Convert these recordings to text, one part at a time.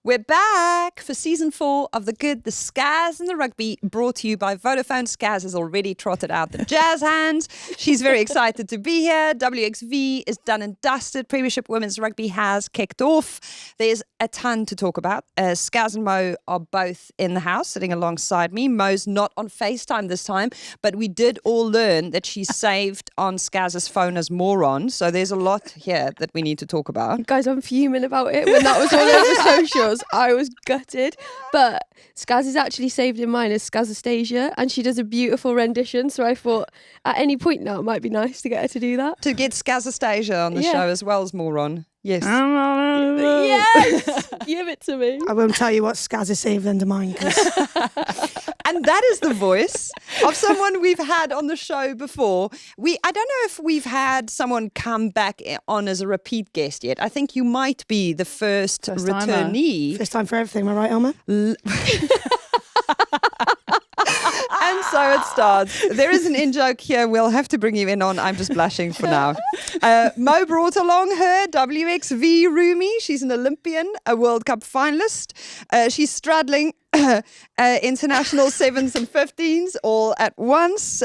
We're back for season 4 of The Good, the Scaz and the Rugby, brought to you by Vodafone. Scaz has already trotted out the jazz hands. She's very excited to be here. WXV is done and dusted. Premiership Women's Rugby has kicked off. There's a ton to talk about. Scaz and Mo are both in the house, sitting alongside me. Mo's not on FaceTime this time, but we did all learn that she's saved on Scaz's phone as moron. So there's a lot here that we need to talk about. Guys, I'm fuming about it when that was all over socials. I was gutted, but Scaz is actually saved in mine as Scazastasia, and she does a beautiful rendition, so I thought at any point now it might be nice to get her to do that. To get Scazastasia on the show as well as moron. Yes. Yes! Give it to me. I won't tell you what Scaz is saved under mine. And that is the voice of someone we've had on the show before. I don't know if we've had someone come back on as a repeat guest yet. I think you might be the first returnee. First time for everything, am I right, Elma? And so it starts. There is an in-joke here we'll have to bring you in on. I'm just blushing for now. Mo brought along her WXV roomie. She's an Olympian, a World Cup finalist. She's straddling international 7s and 15s all at once.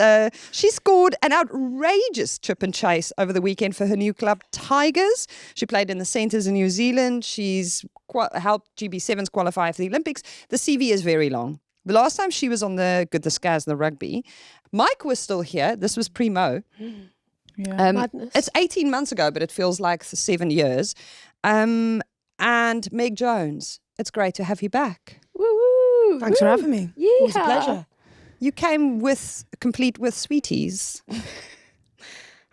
She scored an outrageous chip and chase over the weekend for her new club, Tigers. She played in the centres in New Zealand. She's helped GB7s qualify for the Olympics. The CV is very long. The last time she was on the Good, the Scaz, and the Rugby, Mike was still here. This was pre-Mo. Yeah. Madness. It's 18 months ago, but it feels like 7 years. And Meg Jones, it's great to have you back. Woo-woo. Thanks for having me. Yeah. It was a pleasure. You came complete with sweeties.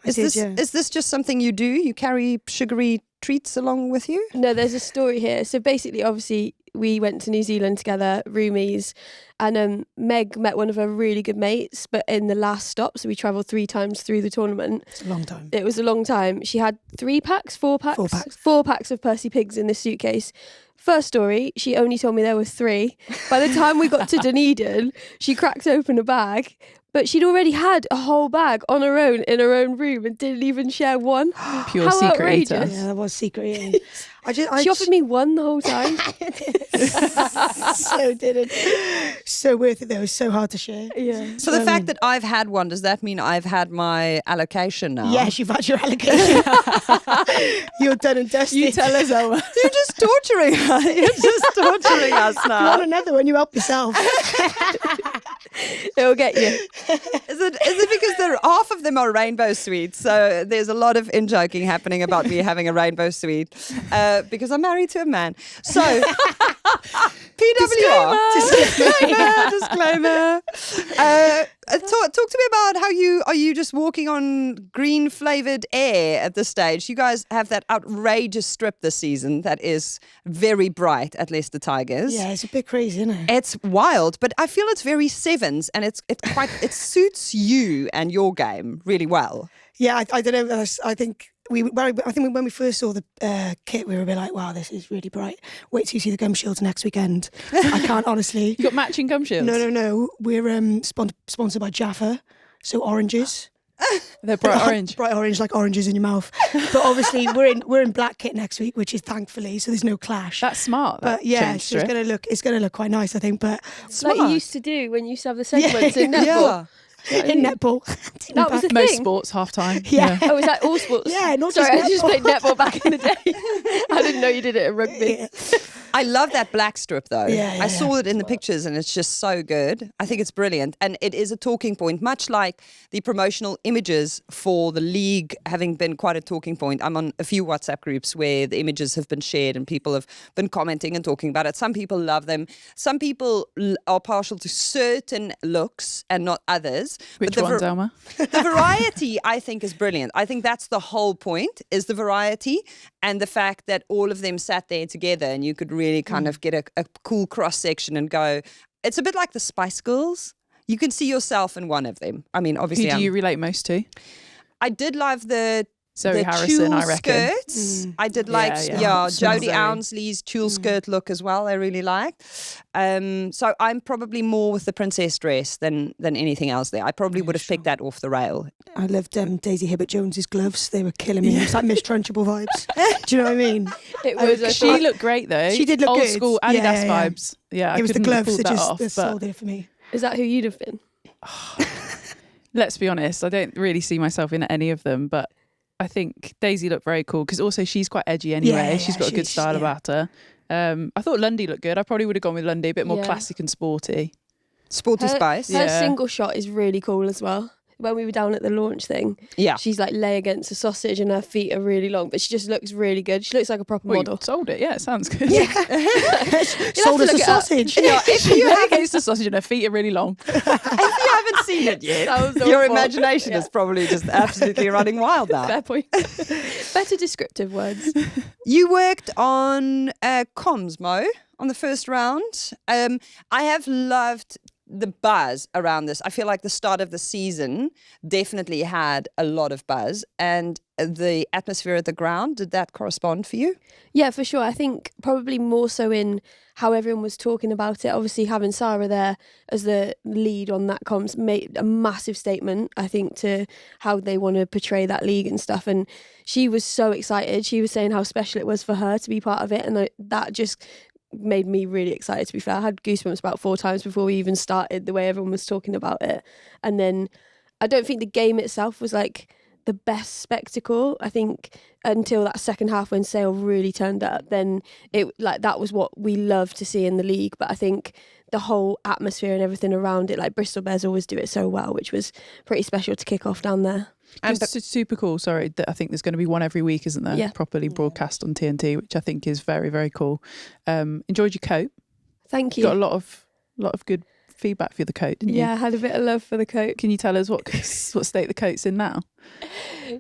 Is this just something you do? You carry sugary treats along with you? No, there's a story here. So basically, obviously, we went to New Zealand together, roomies, and Meg met one of her really good mates, but in the last stop, so we travelled 3 times through the tournament. It's a long time. It was a long time. She had 4 packs? 4 packs of Percy Pigs in this suitcase. First story, she only told me there were 3. By the time we got to Dunedin, she cracked open a bag, but she'd already had a whole bag on her own in her own room and didn't even share one. Pure How secret outrageous. eater. Yeah, that was secret eating. She offered me one the whole time. So didn't. So worth it though. It was so hard to share. Yeah. So the fact that I've had one, does that mean I've had my allocation now? Yes, you've had your allocation. You're done and dusted. You tell us, Elma. You're just torturing us. You're just torturing us You now. want another one? You help yourself. It'll get you. Is it because half of them are rainbow sweets? So there's a lot of in-joking happening about me having a rainbow sweet because I'm married to a man. So PWR. Disclaimer. Talk to me about how are you just walking on green flavoured air at this stage? You guys have that outrageous strip this season that is very bright at Leicester Tigers. Yeah, it's a bit crazy, isn't it? It's wild, but I feel it's very sevens, and it suits you and your game really well. Yeah, I don't know. I think when we first saw the kit, we were a bit like, wow, this is really bright. Wait till you see the gum shields next weekend. I can't honestly. You got matching gum shields? No. We're sponsored by Jaffa, so oranges. They're bright orange. Bright orange, like oranges in your mouth. But obviously, we're in black kit next week, which is thankfully, so there's no clash. That's smart. But yeah, so it's gonna look quite nice, I think. But Like you used to do when you used to have the segments in netball. Yeah. in netball, That was the Most thing. sports half time. Yeah. Oh, is that all sports? Yeah, not Sorry, just I just netball. played netball back in the day. I didn't know you did it at rugby. Yeah. I love that black strip though. Yeah, I saw it in the pictures and it's just so good. I think it's brilliant. And it is a talking point, much like the promotional images for the league having been quite a talking point. I'm on a few WhatsApp groups where the images have been shared and people have been commenting and talking about it. Some people love them. Some people are partial to certain looks and not others. Which ones, Elma? The variety, I think, is brilliant. I think that's the whole point, is the variety and the fact that all of them sat there together and you could really kind of get a cool cross-section and go, it's a bit like the Spice Girls. You can see yourself in one of them. I mean, obviously... Who do you relate most to? I did love the Zoe the Harrison, tulle I reckon. skirts. I did like, Yeah. Jodie Zoe. Ounsley's tulle skirt look as well. I really liked. So I'm probably more with the princess dress than anything else there. I probably would have picked that off the rail. I loved Daisy Hibbert Jones's gloves. They were killing me. It's like Miss Trunchbull vibes. Do you know what I mean? It was. She looked great though. She did look old good. school Adidas Yeah. vibes. Yeah, It was the gloves that that just sold it for me. Is that who you'd have been? Let's be honest, I don't really see myself in any of them, but I think Daisy looked very cool because also she's quite edgy anyway. Yeah, she's got a good style about her. I thought Lundy looked good. I probably would have gone with Lundy, a bit more classic and sporty. Sporty spice. Her single shot is really cool as well. When we were down at the launch thing, she's like lay against a sausage and her feet are really long, but she just looks really good. She looks like a proper model. You sold it, yeah, it sounds good. Yeah. Sold us a sausage. Yeah, if you lay against a sausage and her feet are really long. If you haven't seen it yet, your imagination is probably just absolutely running wild now. Fair point. Better descriptive words. You worked on comms, Mo, on the first round. I have loved the buzz around this. I feel like the start of the season definitely had a lot of buzz, and the atmosphere at the ground, did that correspond for you? Yeah, for sure. I think probably more so in how everyone was talking about it. Obviously having Sarah there as the lead on that comms made a massive statement, I think, to how they want to portray that league and stuff. And she was so excited. She was saying how special it was for her to be part of it, and that just made me really excited, to be fair. I had goosebumps about 4 times before we even started, the way everyone was talking about it. And then I don't think the game itself was like the best spectacle. I think until that second half when Sale really turned up, then it like that was what we love to see in the league. But I think the whole atmosphere and everything around it, like Bristol Bears always do it so well, which was pretty special to kick off down there. And it's super cool. Sorry, that I think there's going to be one every week, isn't there? Yeah. Properly broadcast on TNT, which I think is very, very cool. Enjoyed your coat. Thank you. Got a lot of good feedback for the coat, didn't you? Yeah, I had a bit of love for the coat. Can you tell us what state the coat's in now?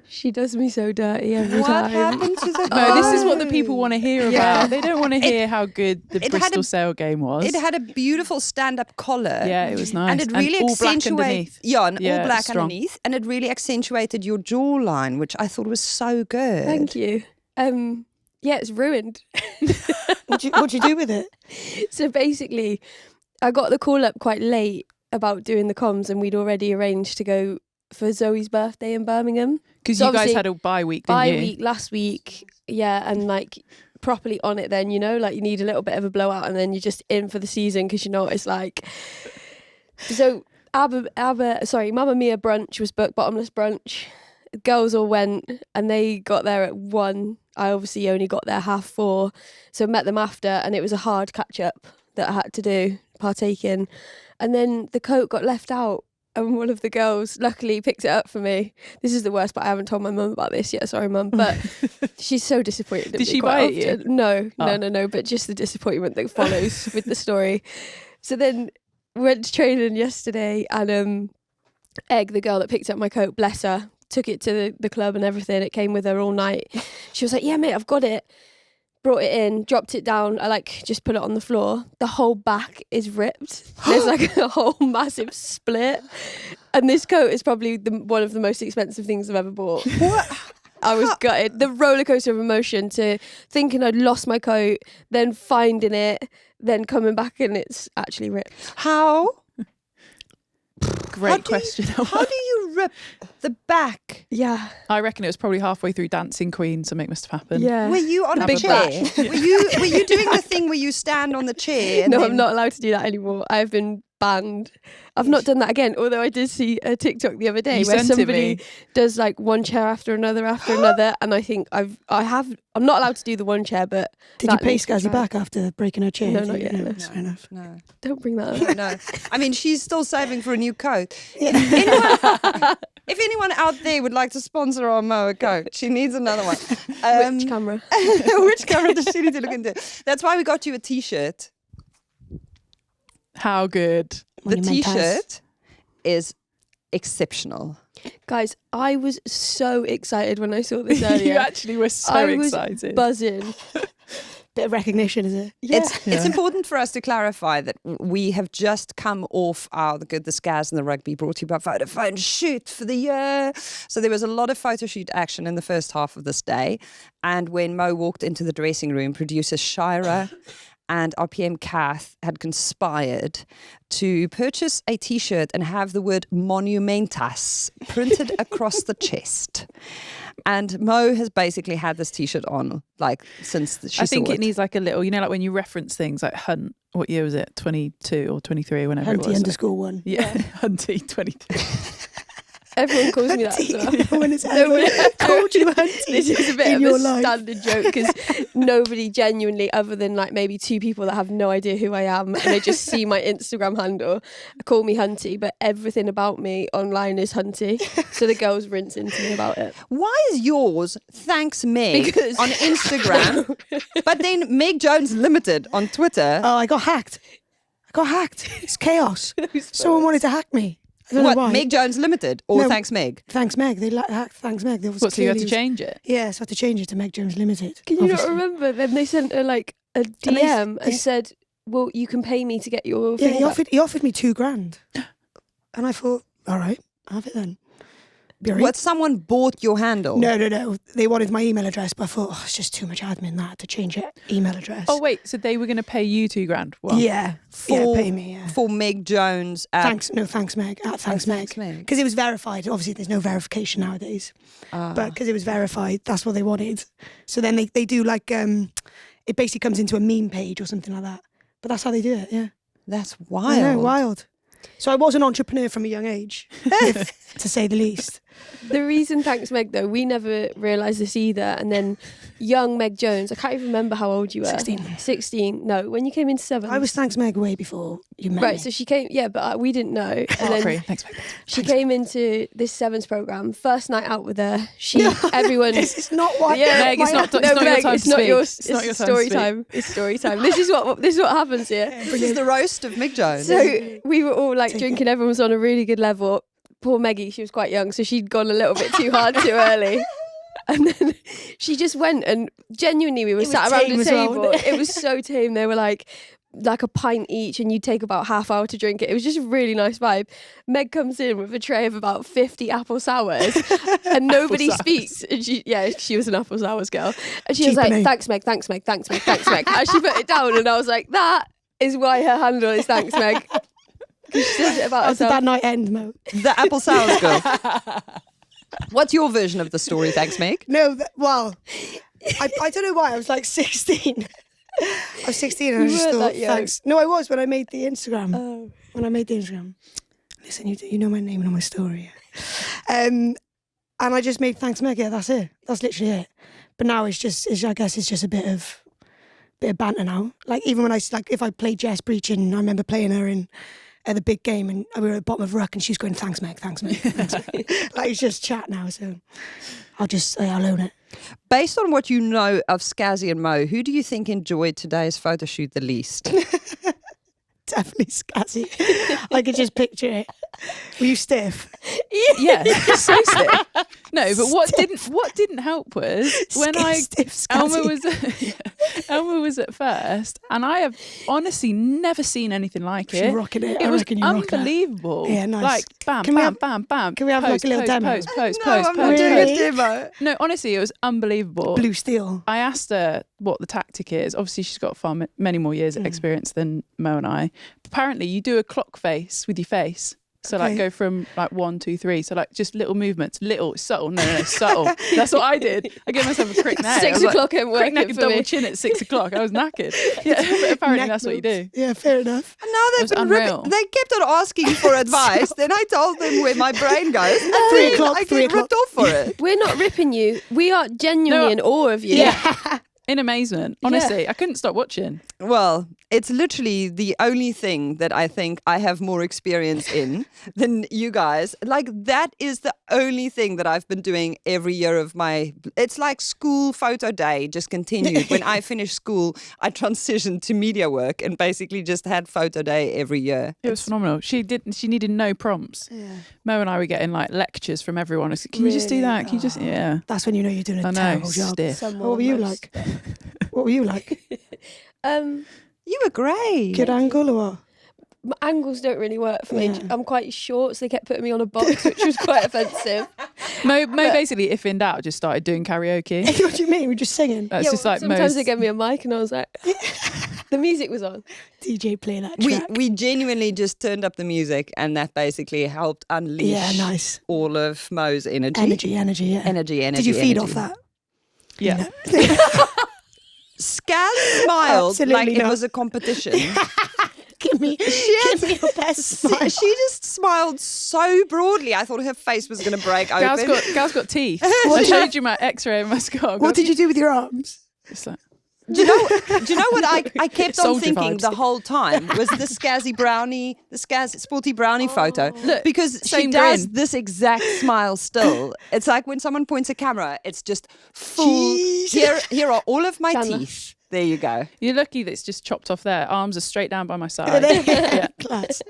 She does me so dirty every What time. happened to the No, this is what the people want to hear Yeah. about. They don't want to hear how good the it had Bristol a- Sale game was. It had a beautiful stand-up collar. Yeah, it was nice. And it really all black accentuated, underneath. all black strong. underneath, and it really accentuated your jawline, which I thought was so good. Thank you. Yeah, it's ruined. What'd you do with it? So basically, I got the call up quite late about doing the comms, and we'd already arranged to go for Zoe's birthday in Birmingham. Because So you guys obviously, had a bye week, didn't you? Week last week, yeah, and like properly on it then, you know, like you need a little bit of a blowout and then you're just in for the season because you know what it's like. So Mamma Mia brunch was booked, bottomless brunch. Girls all went and they got there at 1. I obviously only got there 4:30, so met them after, and it was a hard catch up that I had to partake in. And then the coat got left out, and one of the girls luckily picked it up for me. This is the worst, but I haven't told my mum about this yet. Sorry, Mum. But she's so disappointed. Did she buy it you? No, Oh. no. But just the disappointment that follows with the story. So then went to training yesterday, and Egg, the girl that picked up my coat, bless her, took it to the club and everything. It came with her all night. She was like, "Yeah, mate, I've got it." Brought it in, dropped it down. I just put it on the floor. The whole back is ripped. There's like a whole massive split. And this coat is probably one of the most expensive things I've ever bought. What? I was gutted. The roller coaster of emotion to thinking I'd lost my coat, then finding it, then coming back and it's actually ripped. How? Great question. How do you rip the back? Yeah. I reckon it was probably halfway through Dancing Queen, something must have happened. Yeah. Were you on a Big chair? bash. Were you doing the thing where you stand on the chair? And No, then- I'm not allowed to do that anymore. I've been banned. I've not done that again, although I did see a TikTok the other day You where sent it somebody me. does like one chair after another, and I think I'm not allowed to do the one chair, but Did you that pay needs to Scazzy try. back after breaking her chair? No, not yet, no. Fair enough. No, Don't bring that up. no. I mean, she's still saving for a new coat. If anyone out there would like to sponsor our Mo a coat, she needs another one. Which camera? Which camera does she need to look into? That's why we got you a T-shirt. How good. The Monumentas. T-shirt is exceptional. Guys, I was so excited when I saw this earlier. You actually were so I was excited. buzzing. Bit of recognition, is it? It's important for us to clarify that we have just come off the Good, the Scaz and the Rugby brought to you by Vodafone shoot for the year. So there was a lot of photo shoot action in the first half of this day. And when Mo walked into the dressing room, producer Shira and our PM Kath had conspired to purchase a T-shirt and have the word MONUMENTAS printed across the chest. And Mo has basically had this T-shirt on like since she saw it. I think it needs like a little, like when you reference things like Hunt, what year was it? 22 or 23, whenever it was. Hunty _1. Yeah, Hunty 23. Everyone calls me that as well. No one has ever called you Hunty. This is a bit in of your a life. standard joke because nobody genuinely, other than like maybe 2 people that have no idea who I am and they just see my Instagram handle, call me Hunty. But everything about me online is Hunty. So the girls rinse into me about it. Why is yours Thanks Meg Because- on Instagram, but then Meg Jones Limited on Twitter? Oh, I got hacked. It's chaos. Someone wanted to hack me. I don't know What, why. Meg Jones Limited or No. Thanks Meg? Thanks Meg. They hacked Thanks Meg. There was What, so you had to clearly- change it? Yeah, so I had to change it to Meg Jones Limited. Can you obviously. not remember? Then they sent her like a And they- DM they- and said, well, you can pay me to get your Yeah, thing back. he offered me $2,000, and I thought, all right, have it then. Be all right. What, someone bought your handle? No. They wanted my email address, but I thought, it's just too much admin that I had to change it. Email address. Oh, wait, so they were going to pay you $2,000? Well, yeah, pay me. Yeah. For Meg Jones. Thanks Meg. At Thanks Meg. Thanks Meg. Because it was verified. Obviously, there's no verification nowadays. But because it was verified, that's what they wanted. So then they do like, it basically comes into a meme page or something like that. But that's how they do it, yeah. That's I wild. know, wild. So I was an entrepreneur from a young age, to say the least. The reason, thanks Meg, though, we never realised this either. And then young Meg Jones, I can't even remember how old you were. 16. No, when you came into 7. I was Thanks Meg way before you met Right, me. so she came, yeah, but we didn't know. And Oh, then great. Thanks, Meg. she came into this Sevens programme, first night out with her. Everyone. This is not what. Yeah, Meg, it's not your Meg, time it's to not speak. your, It's not your time to story speak. time. It's story time. This is what happens here. This is the roast of Meg Jones. So we were all like Take drinking. Everyone was on a really good level. Poor Meggie, she was quite young, so she'd gone a little bit too hard too early. And then she just went, and genuinely we were was sat around tame the as well, table. wasn't It was so tame. They were like a pint each, and you'd take about half hour to drink it. It was just a really nice vibe. Meg comes in with a tray of about 50 apple sours, and nobody speaks. And she was an apple sours girl, and she was Cheaper like, name. "Thanks, Meg. Thanks, Meg. Thanks, Meg. Thanks, Meg." And she put it down, and I was like, "That is why her handle is Thanks, Meg." She says it about How did herself. that night end, Mo? The apple sour girl. What's your version of the story, Thanks Meg? No, I don't know why. I was like 16. I was 16 and I You just weren't thought, that young. thanks. No, I was when I made the Instagram. Oh. When I made the Instagram. Listen, you know my name and my story. And I just made Thanks Meg. Yeah, that's it. That's literally it. But now I guess it's just a bit of banter now. Like even when if I played Jess Breachin, I remember playing her at the big game and we were at the bottom of ruck and she was going, Thanks Meg, Thanks Meg, Thanks Meg. Like it's just chat now, so I'll just say I'll own it. Based on what you know of Scazzy and Mo, who do you think enjoyed today's photo shoot the least? Definitely Scazzy. I could just picture it. Were you stiff? Yeah, so stiff. No, but what didn't help was when Stiff Elma Scazzy. Elma was at first, and I have honestly never seen anything like She's it. rocking it. It I was reckon you're rocking it. unbelievable. Yeah, nice. Like bam, Can we bam, have- bam, bam. can we have, like, a little demo? Post. I'm not Really? doing a demo. No, honestly, it was unbelievable. Blue steel. I asked her what the tactic is. Obviously, she's got many more years of experience than Mo and I. Apparently, you do a clock face with your face. So like Okay. go from like 1, 2, 3. So like just little movements, subtle. No, subtle. That's what I did. I gave myself a crick neck. 6 o'clock ain't Crick neck working and for double me. chin at 6 o'clock. I was knackered. Yeah, but apparently Neck that's what you do. moves. Yeah, fair enough. And now they've was been unreal. they kept on asking for advice. Then I told them where my brain goes. And 3 then o'clock, I 3 get ripped off for it. We're not ripping you. We are genuinely in awe of you. Yeah. In amazement. Honestly, I couldn't stop watching. Well, it's literally the only thing that I think I have more experience in than you guys. Like that is the only thing that I've been doing every year of my. It's like school photo day just continued. When I finished school, I transitioned to media work and basically just had photo day every year. It was phenomenal. She needed no prompts. Yeah. Mo and I were getting like lectures from everyone. It's, Can you just do that? Can you just That's when you know you're doing a I know, terrible job. stiff. What were you like? What were you like? You were great. Good angle or what? My angles don't really work for me. Yeah. I'm quite short, so they kept putting me on a box, which was quite offensive. Mo basically, if in doubt, just started doing karaoke. What do you mean? We're just singing. That's just like sometimes Mo's. they gave me a mic, and I was like, the music was on. DJ play that track. We genuinely just turned up the music, and that basically helped unleash nice. all of Mo's energy. Energy, yeah. Energy. Did you feed energy. off that? Yeah. Scaz smiled Absolutely like it not. was a competition. Give me your best smile. She just smiled so broadly. I thought her face was going to break open. Gal's got teeth. I showed you my X-ray and my skull. What did you do with your arms? It's like, Do you know what I kept on Soldier thinking vibes. the whole time was the Scazzy brownie, the sporty brownie photo. Look, Because she same does grin. this exact smile still. It's like when someone points a camera, it's just full. Jeez. Here are all of my Chandler. teeth. There you go. you're lucky that it's just chopped off there. Arms are straight down by my side. Yeah. Class.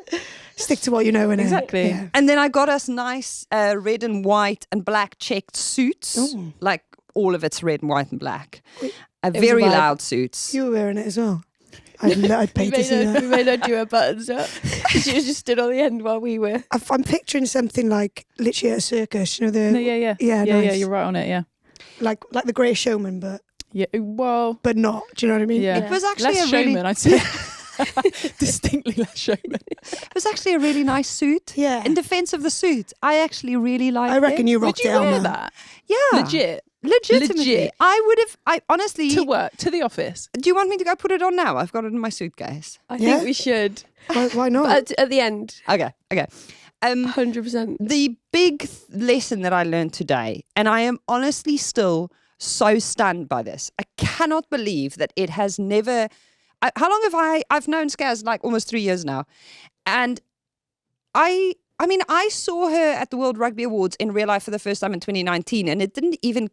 Stick to what you know, innit? Exactly. Yeah. And then I got us nice red and white and black checked suits. Ooh. Like all of it's red and white and black. was Very a vibe. loud suits. You were wearing it as well. I'd pay to see We that. made her do her buttons up. She was just stood on the end while we were. I'm picturing something like literally at a circus, you know, No, yeah. Yeah, yeah, nice. you're right on it, yeah. like the Great Showman, but Well, not. Do you know what I mean? yeah. It was actually less a really, showman, I'd say. Distinctly less showman. it was actually a really nice suit. Yeah. In defense of the suit, I actually really liked I reckon it. you Would rocked you it on wear that. that? Yeah. Legit. Legitimately. Legit. I honestly, To work, to the office. do you want me to go put it on now? I've got it in my suitcase. I Yeah? think we should. Why not? But at the end, Okay. 100%. The big lesson that I learned today, and I am honestly still so stunned by this. I cannot believe that it has never. How long have I've known Scaz like almost 3 years now, and I mean, I saw her at the World Rugby Awards in real life for the first time in 2019, and it didn't even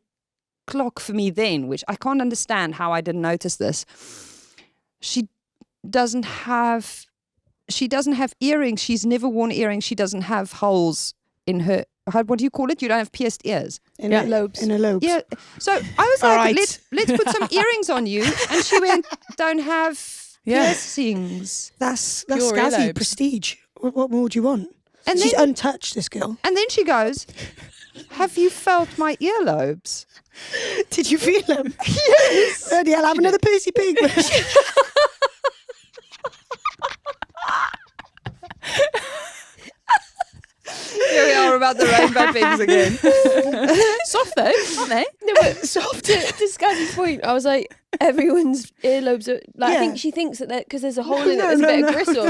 clock for me then, which I can't understand how I didn't notice this. She doesn't have earrings. She's never worn earrings. She doesn't have holes in her. What do you call it? You don't have pierced ears. In Yeah, her lobes. In her lobes. Yeah. So I was All like, right. let's put some earrings on you, and she went, don't have Yeah. piercings. That's Pure Scazzy earlobes. prestige. What more do you want? And She's then untouched, this girl. and then she goes, have you felt my earlobes? Did you feel them? Yes. Bloody hell, have another Percy Pig. Here we are about the rainbow pigs again. Soft though, aren't they? No, but to Scazzy's point, I was like, everyone's earlobes are like. Yeah. I think she thinks that because there's a hole in it, no, there's no, a bit no, of gristle.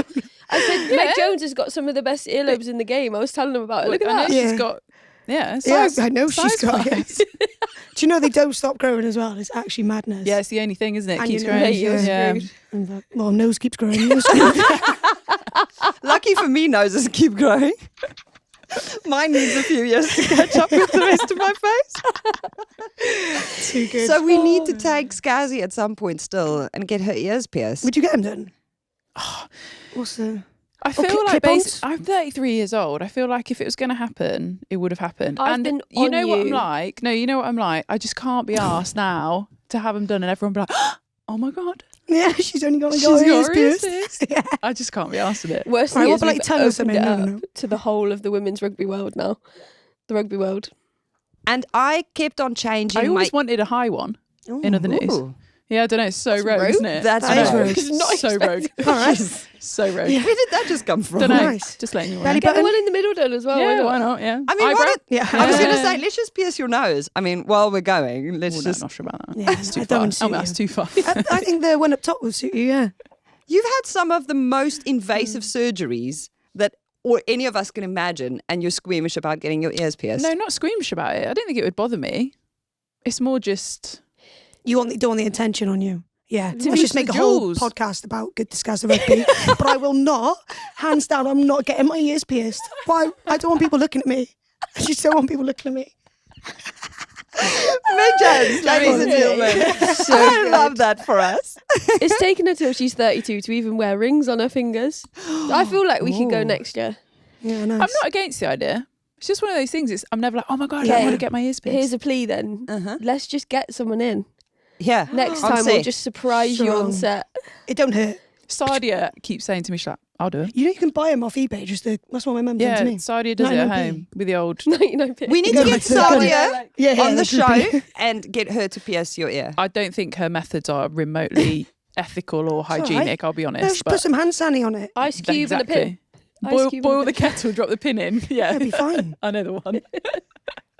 I said, Meg Yeah. Jones has got some of the best earlobes in the game. I was telling them about it. Look I at know that. Yeah. she's got. Yeah, Yeah, size, I know she's got. size-wise. Yes. Do you know they don't stop growing as well? It's actually madness. Yeah, it's the only thing, isn't it? And Keeps your nose, growing. you're yeah. screwed. And well, nose keeps growing. Yours keeps Lucky for me, noses keep growing. Mine needs a few years to catch up with the rest of my face. too good. So we need to take Scazzy at some point still and get her ears pierced. Would you get them done? What's the? I feel Okay, like clip-ons? I'm 33 years old. I feel like if it was going to happen, it would have happened. I've and been you on know what I'm you. like? No, you know what I'm like? I just can't be asked now to have them done and everyone be like, oh my God. Yeah, she's only going to She's go got ears her ears pierced. pierced. I just can't be asked with it. Worst Right, thing what is about we've your tongue or opened something? it No, up no, no. to the whole of the women's rugby world now. The rugby world. And I kept on changing I always my. wanted a high one in other news. Ooh, Yeah, I don't know. It's so That's rogue, rogue. isn't it? That's That is rogue. rogue. It's not So rogue. All right. So rogue. Yeah. Where did that just come from? Don't know. Nice. Just letting you know. Belly Get the button? one in the middle done as well. Yeah, why why not? not? Yeah. I mean, Eyebrow? why don't- Yeah. I was going to Yeah. say, let's just pierce your nose. I mean, while we're going, let's Oh, no, just. I'm not sure about that. Yeah, That's too I far. don't suit Oh, that's you. too far. I think the one up top will suit you. Yeah. You've had some of the most invasive surgeries that or any of us can imagine, and you're squeamish about getting your ears pierced. No, not squeamish about it. I don't think it would bother me. It's more just. You don't want the attention on you. Yeah. To Let's just be make a the whole jewels. podcast about good discuss rugby. But I will not, hands down, I'm not getting my ears pierced. Why? I don't want people looking at me. I just don't want people looking at me. Meg Jones, ladies and gentlemen. I love that for us. It's taken her till she's 32 to even wear rings on her fingers. I feel like we could go Ooh. next year. Yeah, nice. I'm not against the idea. It's just one of those things. I'm never like, oh my God, I Okay. want to get my ears pierced. Here's a plea then. Uh-huh. Let's just get someone in. Yeah. Next on time we'll set. just surprise you on Strong. set. It don't hurt. Sadia keeps saying to me, she's like, I'll do it. You know you can buy them off eBay. That's what my mum done Yeah, to me. Sadia does it at 99p. home with the old. 99p. We need Go to get back to the funny. Sadia Yeah, on the that's show repeat. and get her to pierce your ear. I don't think her methods are remotely ethical or all right. hygienic, I'll be honest. Just put some hand sanding on it. Ice cube and a pin. Ice Boil, cube boil and a the kettle, drop the pin in. Yeah, That'd be fine. I know the one.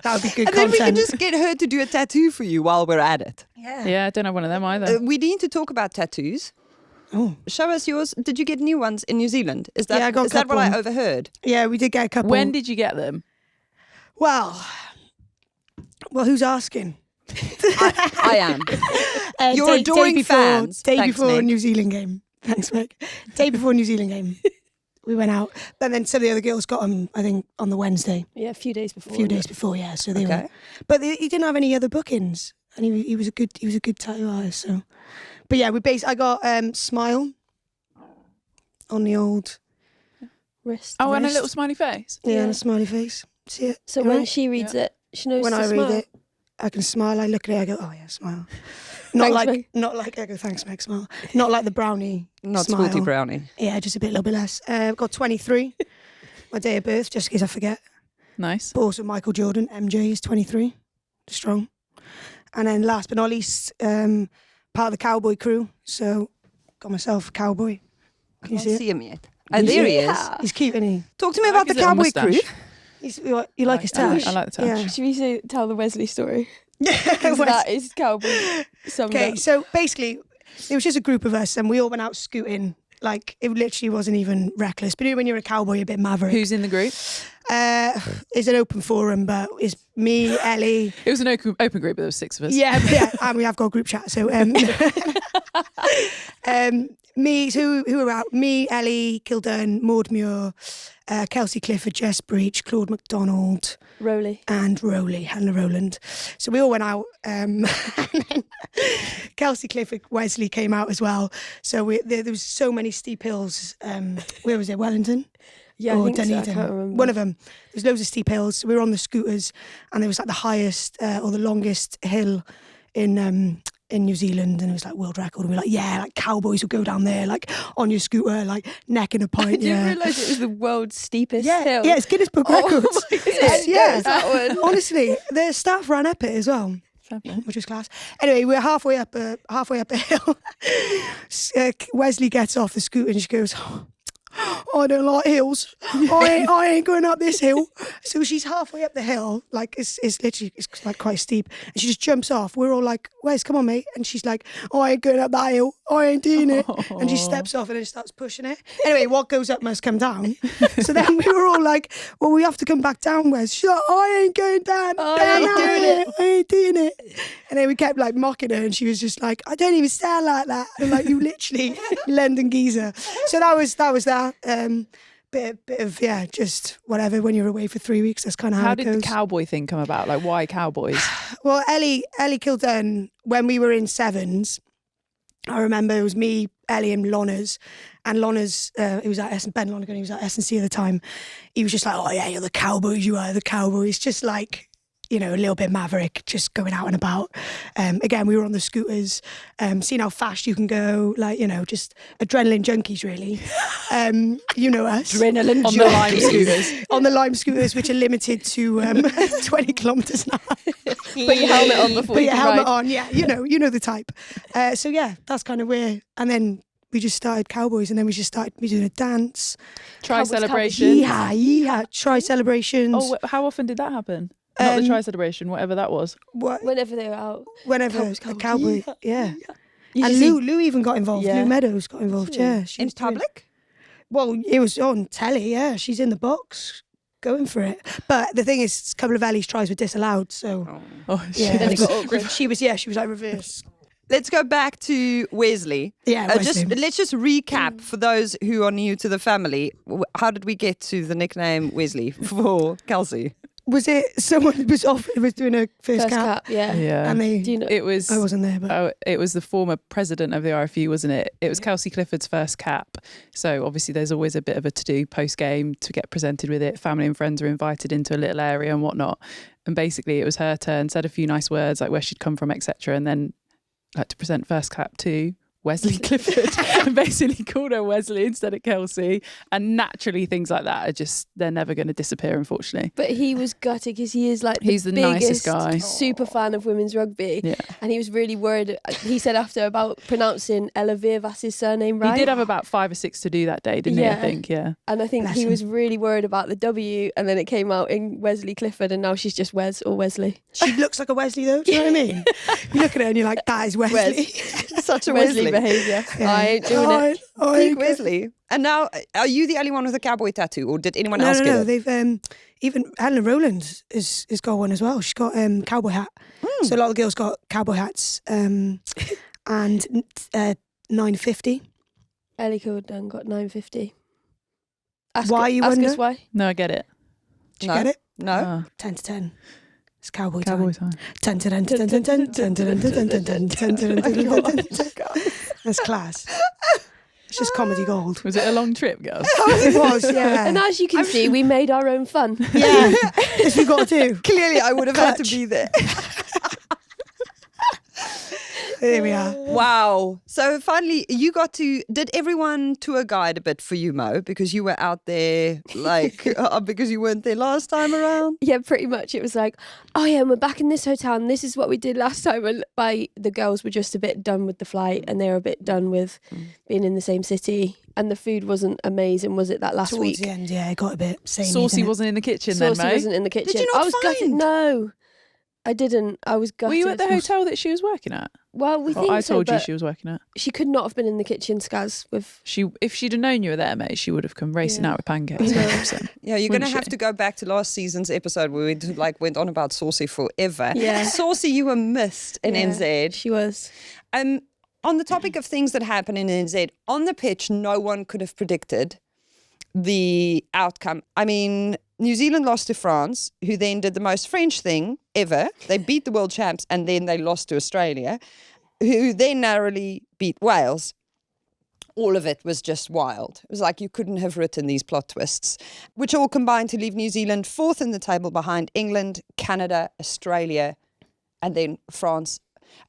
That would be good And then we can content. just get her to do a tattoo for you while we're at it. Yeah, I don't have one of them either. We need to talk about tattoos. Oh. Show us yours. Did you get new ones in New Zealand? Is that, Yeah, I got a is that what I couple. overheard? Yeah, we did get a couple. When did you get them? Well, who's asking? I am. Your adoring fans. Day Thanks, before Meg. New Zealand game. Thanks, Meg. Day before New Zealand game. We went out. But then some of the other girls got them, I think, on the Wednesday. Yeah, a few days before. A few days before, yeah. So they Okay. were. But he didn't have any other bookings. And he was a good tattoo artist. So, but yeah, I got Smile on the old Wrist. Oh, and a Wrist. little smiley face. and Yeah. a smiley face. See it? So You when right? she reads it, she knows when to I smile. read it, I can smile. I look at it. I go, oh yeah, smile. Not Thanks, like Meg. I go, thanks, Meg. Smile. Not like the brownie. Not smile. Sporty Brownie. Yeah, just a little bit less. Got 23. My day of birth, just in case I forget. Nice. But also Michael Jordan, MJ is 23. Strong. And then last but not least, part of the Cowboy Crew. So got myself a cowboy. Can you Can't see it? see him yet. Oh, there he is. Yeah. He's cute, isn't he? Talk to me I about like the his little Cowboy moustache. Crew. You like his I like- tash? I like the tash. Yeah. Should we tell the Wesley story? 'Cause Wes- that is cowboy summed Okay, up. so basically, it was just a group of us, and we all went out scooting. Like it literally wasn't even reckless. But you know when you're a cowboy, you're a bit maverick. Who's in the group? It's an open forum, but it's me, Ellie. It was an open group, but there was 6 of us. Yeah, and we have got a group chat. So, me, so who are out? Me, Ellie, Kildern, Maud Muir, Kelsey Clifford, Jess Breach, Claude MacDonald, Rowley. and Hannah Rowland. So we all went out. And then Kelsey Clifford, Wesley came out as well. So there was so many steep hills. Where was it? Wellington? Yeah, I Or think so. I Dunedin. can't remember. One of them. There's loads of steep hills. We were on the scooters, and there was like the highest or the longest hill in New Zealand, and it was like world record. And we were like, yeah, like cowboys would go down there, like on your scooter, like neck in a I pint. didn't Yeah. realise it was the world's steepest Yeah, hill. yeah, it's Guinness Book Oh Records. my goodness. Yeah. That one. Honestly, the staff ran up it as well, Fair play. which was class. Anyway, we're halfway up a hill. Wesley gets off the scooter and she goes, I don't like hills. I ain't going up this hill. So she's halfway up the hill, like it's literally it's like quite steep, and she just jumps off. We're all like, "Wes, come on, mate!" And she's like, I ain't going up that hill. I ain't doing it. And she steps off and then starts pushing it. Anyway, what goes up must come down. So then we were all like, "Well, we have to come back down, Wes." She's like, I ain't going down. I ain't doing it. I ain't doing it. And then we kept like mocking her, and she was just like, I don't even sound like that. And like, you literally London geezer. So that was that. Bit of yeah, just whatever. When you're away for 3 weeks, that's kind of how How it did goes. the cowboy thing come about? Like, why cowboys? Well, Ellie Kildern, when we were in Sevens, I remember it was me, Ellie, and Lonners. And Lonners, he was at Ben Lonergan, he was at S&C at the time. He was just like, oh yeah, you're the Cowboys, you are the Cowboys. Just like, you know, a little bit maverick, just going out and about. Again, we were on the scooters, seeing how fast you can go, like, you know, just adrenaline junkies, really. You know us. Adrenaline On the Lime scooters. On the Lime scooters, which are limited to 20 kilometres an hour. Put your helmet on before Put you your can helmet ride. on, yeah, you know the type. So yeah, that's kind of where, and then we just started Cowboys, and then we just started doing a dance. Try Cowboys, celebration. Yeehaw, try celebrations. Oh, how often did that happen? Not the Um, try celebration, whatever that was. Whenever they were out. Whenever Cowboys, a Cowboys. cowboy, yeah. You And should see- Lou even got involved. Yeah. Lou Meadows got involved. Yeah, she In was doing- public? Well, it was on telly. Yeah, she's in the box, going for it. But the thing is, a couple of Ellie's tries were disallowed. So Oh, yeah, Then it got so awkward. she was like reverse. Let's go back to Wesley. Yeah, Wesley. Let's just recap for those who are new to the family. How did we get to the nickname Wesley for Kelsey? Was it someone was doing a first cap, yeah. Yeah. and they? Do you know? It was. I wasn't there, but Oh, it was the former president of the RFU, wasn't it? It was Kelsey Clifford's first cap. So obviously there's always a bit of a to-do post-game to get presented with it. Family and friends are invited into a little area and whatnot. And basically it was her turn, said a few nice words like where she'd come from, etc. And then like to present first clap to Wesley Clifford and basically called her Wesley instead of Kelsey. And naturally things like that are just, they're never going to disappear, unfortunately. But he was gutted because he is like He's the nicest guy. super fan of women's rugby. Yeah. And he was really worried. He said after about pronouncing Ella Virvas's surname right. He did have about 5 or 6 to do that day, didn't he? I think, yeah. And I think he was really worried about the W, and then it came out in Wesley Clifford, and now she's just Wes or Wesley. She looks like a Wesley though, do you know what I mean? You look at her and you're like, that is Wesley. Such a Wesley Wesley. behaviour. I ain't doing it. Big Wesley. And now, are you the only one with a cowboy tattoo, or did anyone else get No, it? they've even Helena Rowland has got one as well. She's got cowboy hat. So a lot of the girls got cowboy hats and 950. Ellie Kildan got 950. Why you ask wonder? us why. No, I get it. Did you get it? No. 10 to 10. It's cowboy Cowboy time. time. 10 to 10 to 10 to 10 10 to 10 to 10 to 10 to 10 to 10 to 10. That's class. It's just comedy gold. Was it a long trip, girls? It was, yeah. And as you can see, we made our own fun. Yeah, that's what you got to do. Clearly, I would have had to Clutch. be there. Here we are. Wow. So finally, you got to, did everyone tour guide a bit for you, Mo? Because you were out there, like, because you weren't there last time around? Yeah, pretty much. It was like, oh yeah, and we're back in this hotel, and this is what we did last time. And the girls were just a bit done with the flight, and they were a bit done with being in the same city. And the food wasn't amazing, was it, that last Towards week? the end, yeah, it got a bit samey. Saucy didn't it? wasn't in the kitchen Saucy then, Mo? wasn't in the kitchen. you not I was gutted. find? No, I didn't. I was gutted. Were you at the hotel that she was working at? Well, we think I so, told you but she was working at. she could not have been in the kitchen, Scaz, with... If she'd have known you were there, mate, she would have come racing Yeah. out with pancakes. Yeah. 100%. Yeah, you're going to Wouldn't have she? to go back to last season's episode where we went on about Saucy forever. Yeah. Saucy, you were missed in Yeah, NZ. She was. On the topic of things that happen in NZ, on the pitch, no one could have predicted the outcome. I mean, New Zealand lost to France, who then did the most French thing ever. They beat the world champs and then they lost to Australia, who then narrowly beat Wales. All of it was just wild. It was like you couldn't have written these plot twists, which all combined to leave New Zealand fourth in the table behind England, Canada, Australia, and then France.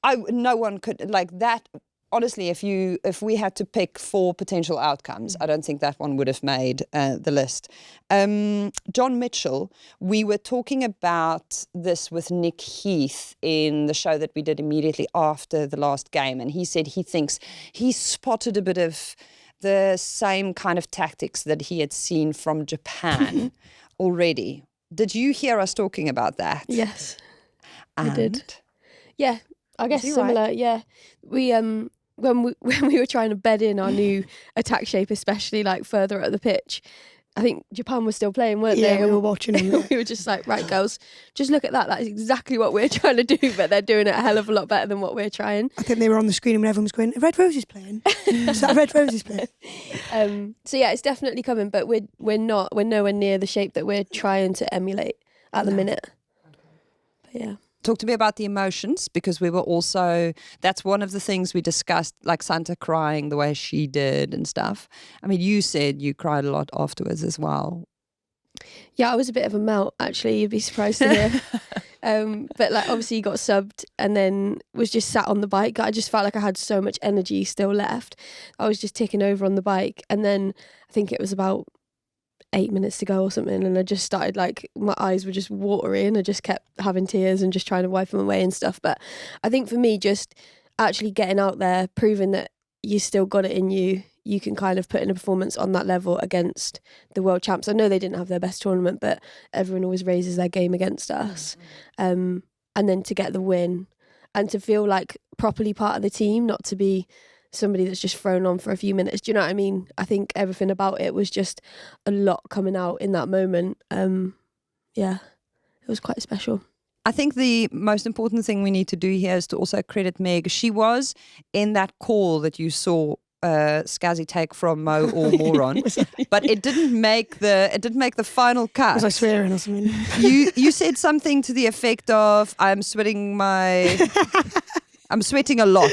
No one could, like that. Honestly, if we had to pick 4 potential outcomes, I don't think that one would have made the list. John Mitchell, we were talking about this with Nick Heath in the show that we did immediately after the last game, and he said he thinks he spotted a bit of the same kind of tactics that he had seen from Japan already. Did you hear us talking about that? Yes, And I did. Yeah, I guess he similar. right? Yeah, we when we were trying to bed in our new attack shape, especially like further up the pitch, I think Japan was still playing, weren't Yeah, they? we were watching them. We were just like, right, girls, just look at that. That is exactly what we're trying to do, but they're doing it a hell of a lot better than what we're trying. I think they were on the screen when everyone was going, Red Rose is playing. Is that Red Rose is playing? So yeah, it's definitely coming, but we're nowhere near the shape that we're trying to emulate at the minute. But yeah. Talk to me about the emotions, because we were also, that's one of the things we discussed, like Santa crying the way she did and stuff. I mean, you said you cried a lot afterwards as well. Yeah, I was a bit of a melt, actually. You'd be surprised to hear. But like, obviously, you got subbed and then was just sat on the bike. I just felt like I had so much energy still left. I was just ticking over on the bike. And then I think it was about 8 minutes to go or something, and I just started, like, my eyes were just watery and I just kept having tears and just trying to wipe them away and stuff. But I think for me, just actually getting out there, proving that you still got it in you, you can kind of put in a performance on that level against the world champs. I know they didn't have their best tournament, but everyone always raises their game against us. And then to get the win and to feel like properly part of the team, not to be somebody that's just thrown on for a few minutes. Do you know what I mean? I think everything about it was just a lot coming out in that moment. Yeah, it was quite special. I think the most important thing we need to do here is to also credit Meg. She was in that call that you saw Scazzy take from Mo or Moron, but it didn't make the final cut. Was I swearing or something? You said something to the effect of, I'm sweating a lot.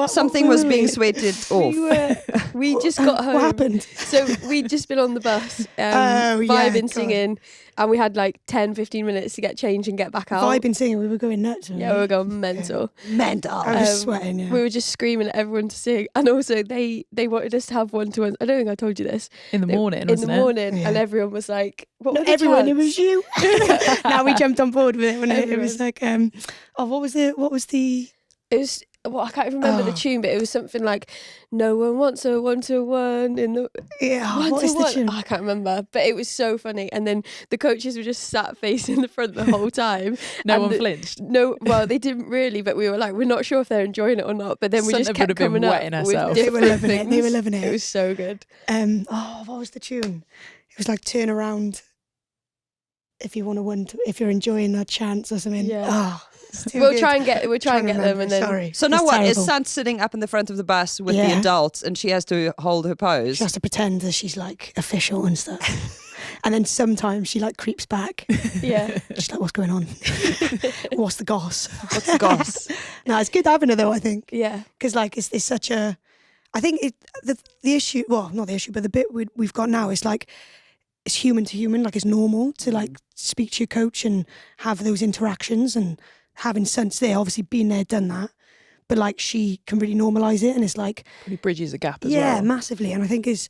Something was being sweated off. We just got home. What happened? So we'd just been on the bus, Oh, yeah, vibing, God. singing, and we had like 10-15 minutes to get changed and get back out. Vibing, singing, we were going nuts. Yeah, we were going mental. Mental. I was sweating, yeah. We were just screaming at everyone to sing, and also they wanted us to have one-to-ones. I don't think I told you this. In the morning, In wasn't the it? morning, Yeah. and everyone was like, "What Not were the everyone, it chants?" was you. Now we jumped on board with it, wasn't it? It was Everyone. like, what was the It was. Well, I can't remember the Oh. tune, but it was something like, "No one wants a one-to-one in the yeah, what one is to the one." tune? I can't remember, but it was so funny. And then the coaches were just sat facing the front the whole time. No And one flinched. No, well, they didn't really, but we were like, we're not sure if they're enjoying it or not. But then we Santa just would kept have been coming up wetting with herself. They were different loving it. They were things. loving it. It was so good. What was the tune? It was like turn around if you want to win, if you're enjoying that chance or something. Yeah. Oh, it's too We'll good. try and get Trying to them, remember, and then sorry. So now It's what? Is terrible. Sant sitting up in the front of the bus with the Yeah. adults and she has to hold her pose? She has to pretend that she's like official and stuff. And then sometimes she like creeps back. yeah, She's like, what's going on? What's the goss? What's the goss? No, it's good having her though, I think. yeah, Because like it's such a, I think the issue, well, not the issue, but the bit we've got now is like, it's human to human, like it's normal to like speak to your coach and have those interactions, and having sense there, obviously been there, done that. But like she can really normalise it, and it's like, Probably bridges a gap as yeah, well. massively. And I think it's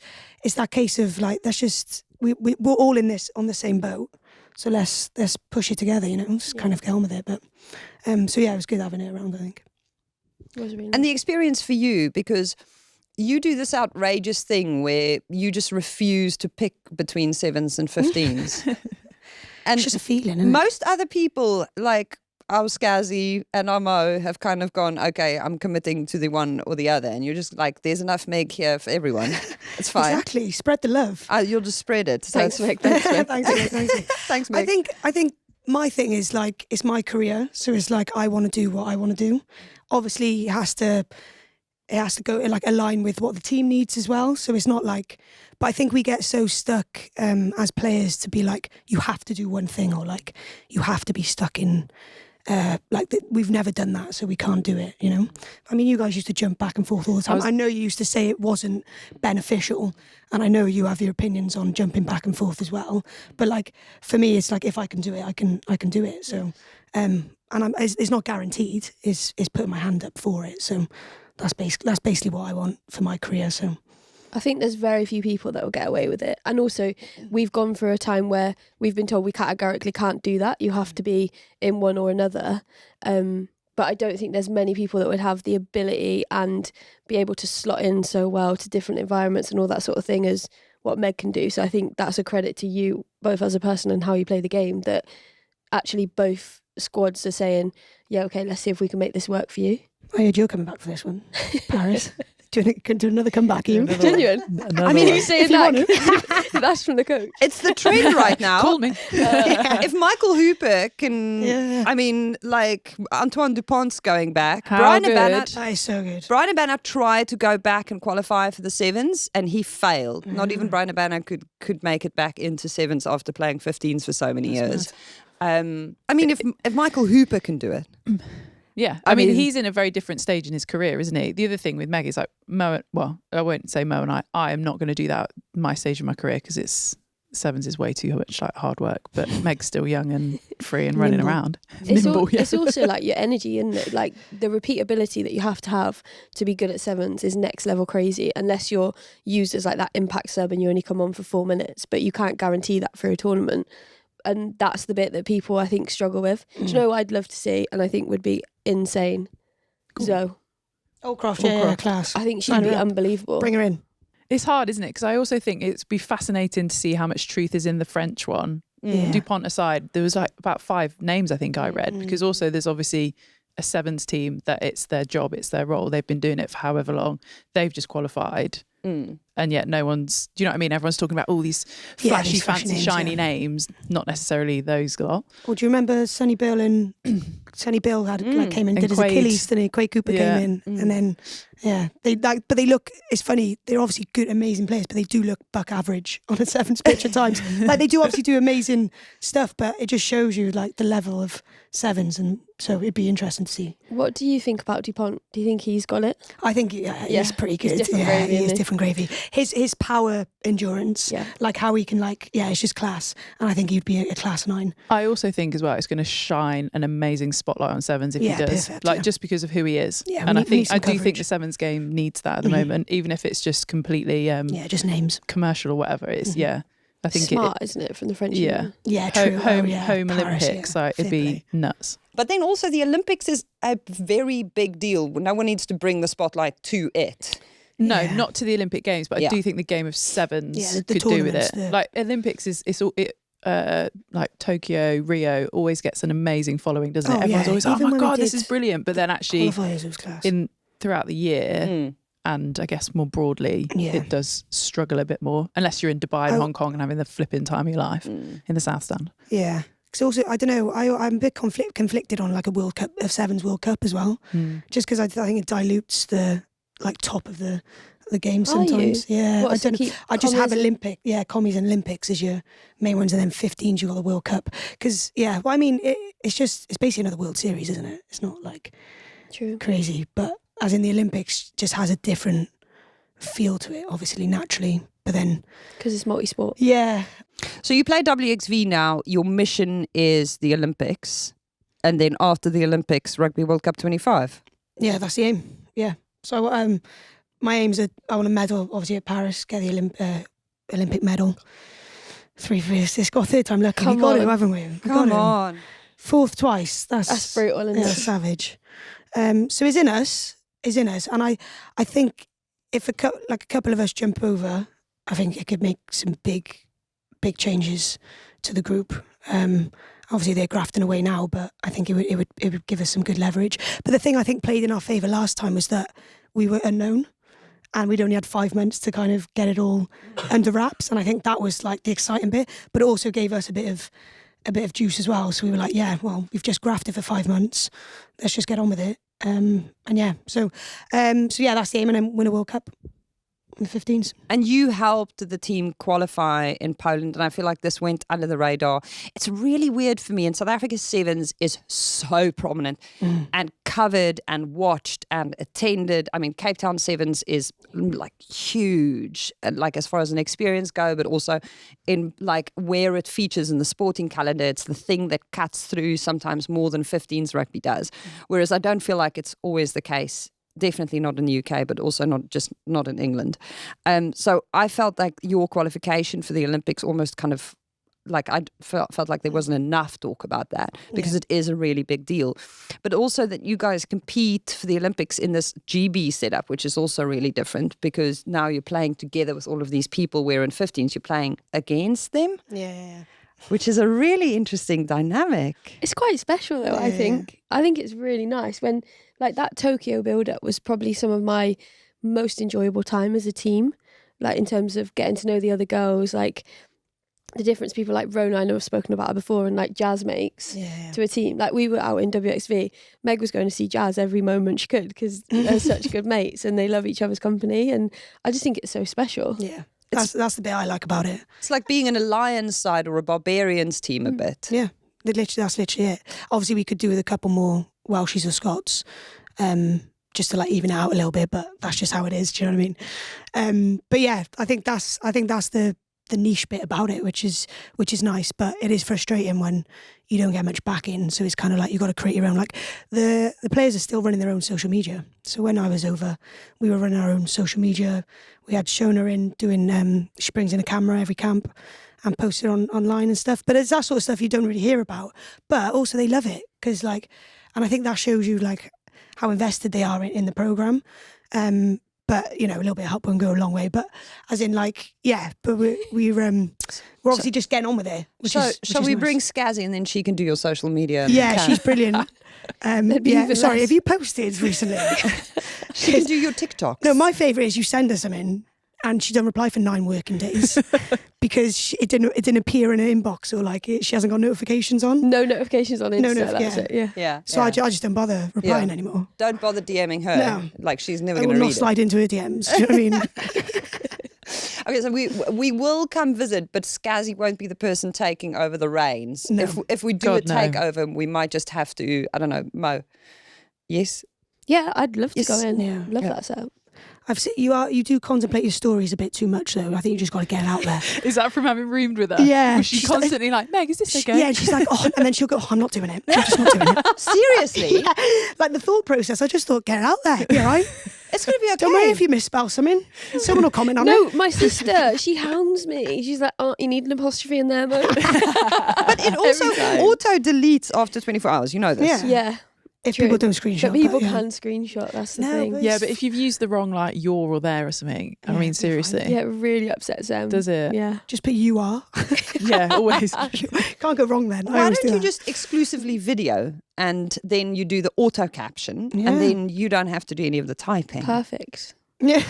that case of like, that's just, we're all in this on the same boat. So let's push it together, you know, just kind of get on with it. But so yeah, it was good having it around, I think. it was really And the experience for you, because you do this outrageous thing where you just refuse to pick between 7s and 15s. And It's just a feeling, isn't it? most other people, like our Scazzy and our Mo, have kind of gone, okay, I'm committing to the one or the other. And you're just like, there's enough Meg here for everyone. It's fine. Exactly. Spread the love. You'll just spread it. So Thanks, it's- Meg. Thanks, Meg. Thanks, Meg, thanks, Meg. Thanks, Meg. I think my thing is like, it's my career, so it's like I want to do what I want to do. Obviously, it has to go like align with what the team needs as well. So it's not like, but I think we get so stuck as players to be like, you have to do one thing, or like you have to be stuck in. We've never done that, so we can't do it, you know. I mean, you guys used to jump back and forth all the time. I know you used to say it wasn't beneficial, and I know you have your opinions on jumping back and forth as well. But like for me, it's like if I can do it, I can do it. So, and it's not guaranteed. Is putting my hand up for it. So that's basically what I want for my career. So. I think there's very few people that will get away with it. And also, we've gone through a time where we've been told we categorically can't do that. You have to be in one or another. But I don't think there's many people that would have the ability and be able to slot in so well to different environments and all that sort of thing as what Meg can do. So I think that's a credit to you, both as a person and how you play the game, that actually both squads are saying, yeah, okay, let's see if we can make this work for you. I heard you're coming back for this one, Paris. Do another comeback, you? Genuine. Another I mean, one. who's saying If you want that? That's from the coach. it's the trend right now. Call me. If Michael Hooper can, Yeah. I mean, like Antoine Dupont's going back. How Brian good. Abana, That is so good. Brian Abana tried to go back and qualify for the 7s, and he failed. Not even Brian Abana could make it back into 7s after playing 15s for so many years. I mean, if Michael Hooper can do it, Yeah, I I mean, mean- he's in a very different stage in his career, isn't he? The other thing with Meg is like Mo. Well, I won't say Mo and I am not going to do that at my stage of my career because it's 7s is way too much like hard work. But Meg's still young and free and running Nimble. around. It's also like your energy, isn't it? Like the repeatability that you have to be good at 7s is next level crazy, unless you're used as like that impact sub and you only come on for 4 minutes, but you can't guarantee that for a tournament. And that's the bit that people, I think, struggle with. Do you know what I'd love to see, and I think would be insane? Zoe. Oldcroft, Oldcroft. yeah, class. I think she'd Sign be her up. unbelievable. Bring her in. It's hard, isn't it? Because I also think it'd be fascinating to see how much truth is in the French one. Yeah. Dupont aside, there was like about 5 names I think I read, because also there's obviously a 7s team that it's their job, it's their role. They've been doing it for however long. They've just qualified. And yet no one's, do you know what I mean? Everyone's talking about all these flashy, these flashy fancy, names, shiny yeah. names, not necessarily those lot. Well, do you remember Sonny Bill and Sonny Bill came in, And did his Quaid. Achilles, didn't he? Quaid Cooper Yeah. came in, and then but they look. It's funny. They're obviously good, amazing players, but they do look buck average on a 7s pitch at times. Like they do obviously do amazing stuff, but it just shows you like the level of 7s, and so it'd be interesting to see. What do you think about Dupont? Do you think he's got it? I think he's pretty good. different Yeah, gravy, he is isn't he? different gravy. his power endurance, like how he can it's just class. And I think he'd be a class 9. I also think as well it's going to shine an amazing spotlight on sevens if he does, perfect, just because of who he is. Yeah, and I do coverage. think the sevens game needs that at the moment, even if it's just completely just names, commercial or whatever it is. I think smart, isn't it, from the French? True. Home Paris, Olympics, it'd be nuts. But then also the Olympics is a very big deal. No one needs to bring the spotlight to it. No, not to the Olympic Games, but I do think the game of sevens could do with it. Like Olympics like Tokyo, Rio always gets an amazing following, doesn't it? Everyone's always, oh my God, this is brilliant. But then actually throughout the year and I guess more broadly, it does struggle a bit more, unless you're in Dubai and Hong Kong and having the flipping time of your life in the South Stand. Yeah. Because also, I don't know, I'm a bit conflicted on like a World Cup, of Sevens World Cup as well. Just because I think it dilutes the top of the game sometimes. Yeah, what, I don't know. I just have commies and Olympics as your main ones, and then 15s you got the World Cup. Because it's basically another World Series, isn't it? It's not like crazy, but as in the Olympics, just has a different feel to it, obviously naturally. But then because it's multi-sport. Yeah. So you play WXV now. Your mission is the Olympics, and then after the Olympics, Rugby World Cup 25. Yeah, that's the aim. Yeah. So my aims are I want a medal, obviously at Paris, get the Olympic medal. 3 for this got third time lucky. We got it, haven't we? Come on. 4th twice. That's brutal, isn't it? Savage. So it's in us, and I think if a couple of us jump over, I think it could make some big changes to the group. Obviously they're grafting away now, but I think it would give us some good leverage. But the thing I think played in our favour last time was that we were unknown, and we'd only had 5 months to kind of get it all under wraps, and I think that was like the exciting bit. But it also gave us a bit of juice as well. So we were like, we've just grafted for 5 months. Let's just get on with it. So that's the aim, and then win a World Cup in the 15s. And you helped the team qualify in Poland, and I feel like this went under the radar. It's really weird for me. In South Africa, sevens is so prominent and covered and watched and attended. I mean, Cape Town sevens is like huge, like as far as an experience go, but also in like where it features in the sporting calendar. It's the thing that cuts through sometimes more than 15s rugby does. Whereas I don't feel like it's always the case. Definitely not in the UK, but also not in England. So I felt like your qualification for the Olympics almost kind of like I felt like there wasn't enough talk about that because it is a really big deal. But also that you guys compete for the Olympics in this GB setup, which is also really different because now you're playing together with all of these people where in 15s you're playing against them. Yeah. Which is a really interesting dynamic. It's quite special though, I think. I think it's really nice when like that Tokyo build-up was probably some of my most enjoyable time as a team, like in terms of getting to know the other girls, like the difference people like Rona, I know I've spoken about her before, and like Jazz makes to a team. Like we were out in WXV, Meg was going to see Jazz every moment she could because they're such good mates and they love each other's company, and I just think it's so special. Yeah. That's the bit I like about it. It's like being in a Lions side or a Barbarians team a bit. Yeah, that's literally it. Obviously, we could do with a couple more Welshies or Scots, just to like even it out a little bit. But that's just how it is. Do you know what I mean? But yeah, I think that's the niche bit about it, which is nice. But it is frustrating when you don't get much backing. So it's kind of like you got to create your own. Like the players are still running their own social media. So when I was over, we were running our own social media. We had Shona in doing, she brings in a camera every camp and posts it online and stuff. But it's that sort of stuff you don't really hear about. But also they love it because and I think that shows you like how invested they are in the programme. But, a little bit of help won't go a long way. But as in but we're obviously just getting on with it. Shall we bring Scazzy and then she can do your social media? Yeah, she's brilliant. Sorry, have you posted recently? She can do your TikToks. No, my favourite is you send her something and she don't reply for 9 working days because it didn't appear in her inbox or she hasn't got notifications on. No notifications on Insta. That's it. Yeah. So I just don't bother replying anymore. Don't bother DMing her. No. Like she's never going to read it. I will not slide into her DMs. Do you know what I mean? Okay, so we will come visit, but Scazzy won't be the person taking over the reins. No. If we do a takeover, we might just have to, I don't know, Mo. Yes? Yeah, I'd love to go in. Yeah. Love that setup. You do contemplate your stories a bit too much, though. I think you just got to get it out there. Is that from having roomed with her? Yeah. Was she constantly like, Meg, is this okay? Yeah, and she's like, oh, and then she'll go, oh, I'm not doing it. I'm just not doing it. Seriously? Yeah. Like the thought process, I just thought, get it out there. It'll be all right. It's going to be okay. Don't worry if you misspell something. Someone will comment on it. No, my sister, she hounds me. She's like, oh, you need an apostrophe in there, Mo. But it also auto deletes after 24 hours. You know this. Yeah. Yeah. If True. people don't screenshot. But people yeah. can screenshot, that's the No, thing. but Yeah, but if you've used the wrong like your or their or something, I Yeah, mean it'll be fine. seriously. Yeah, it really upsets them. Does it? Yeah. Just put you are. Yeah, always. Can't go wrong then. I Why always don't do you that. just exclusively video and then you do the auto caption Yeah. and then you don't have to do any of the typing? Perfect. Yeah.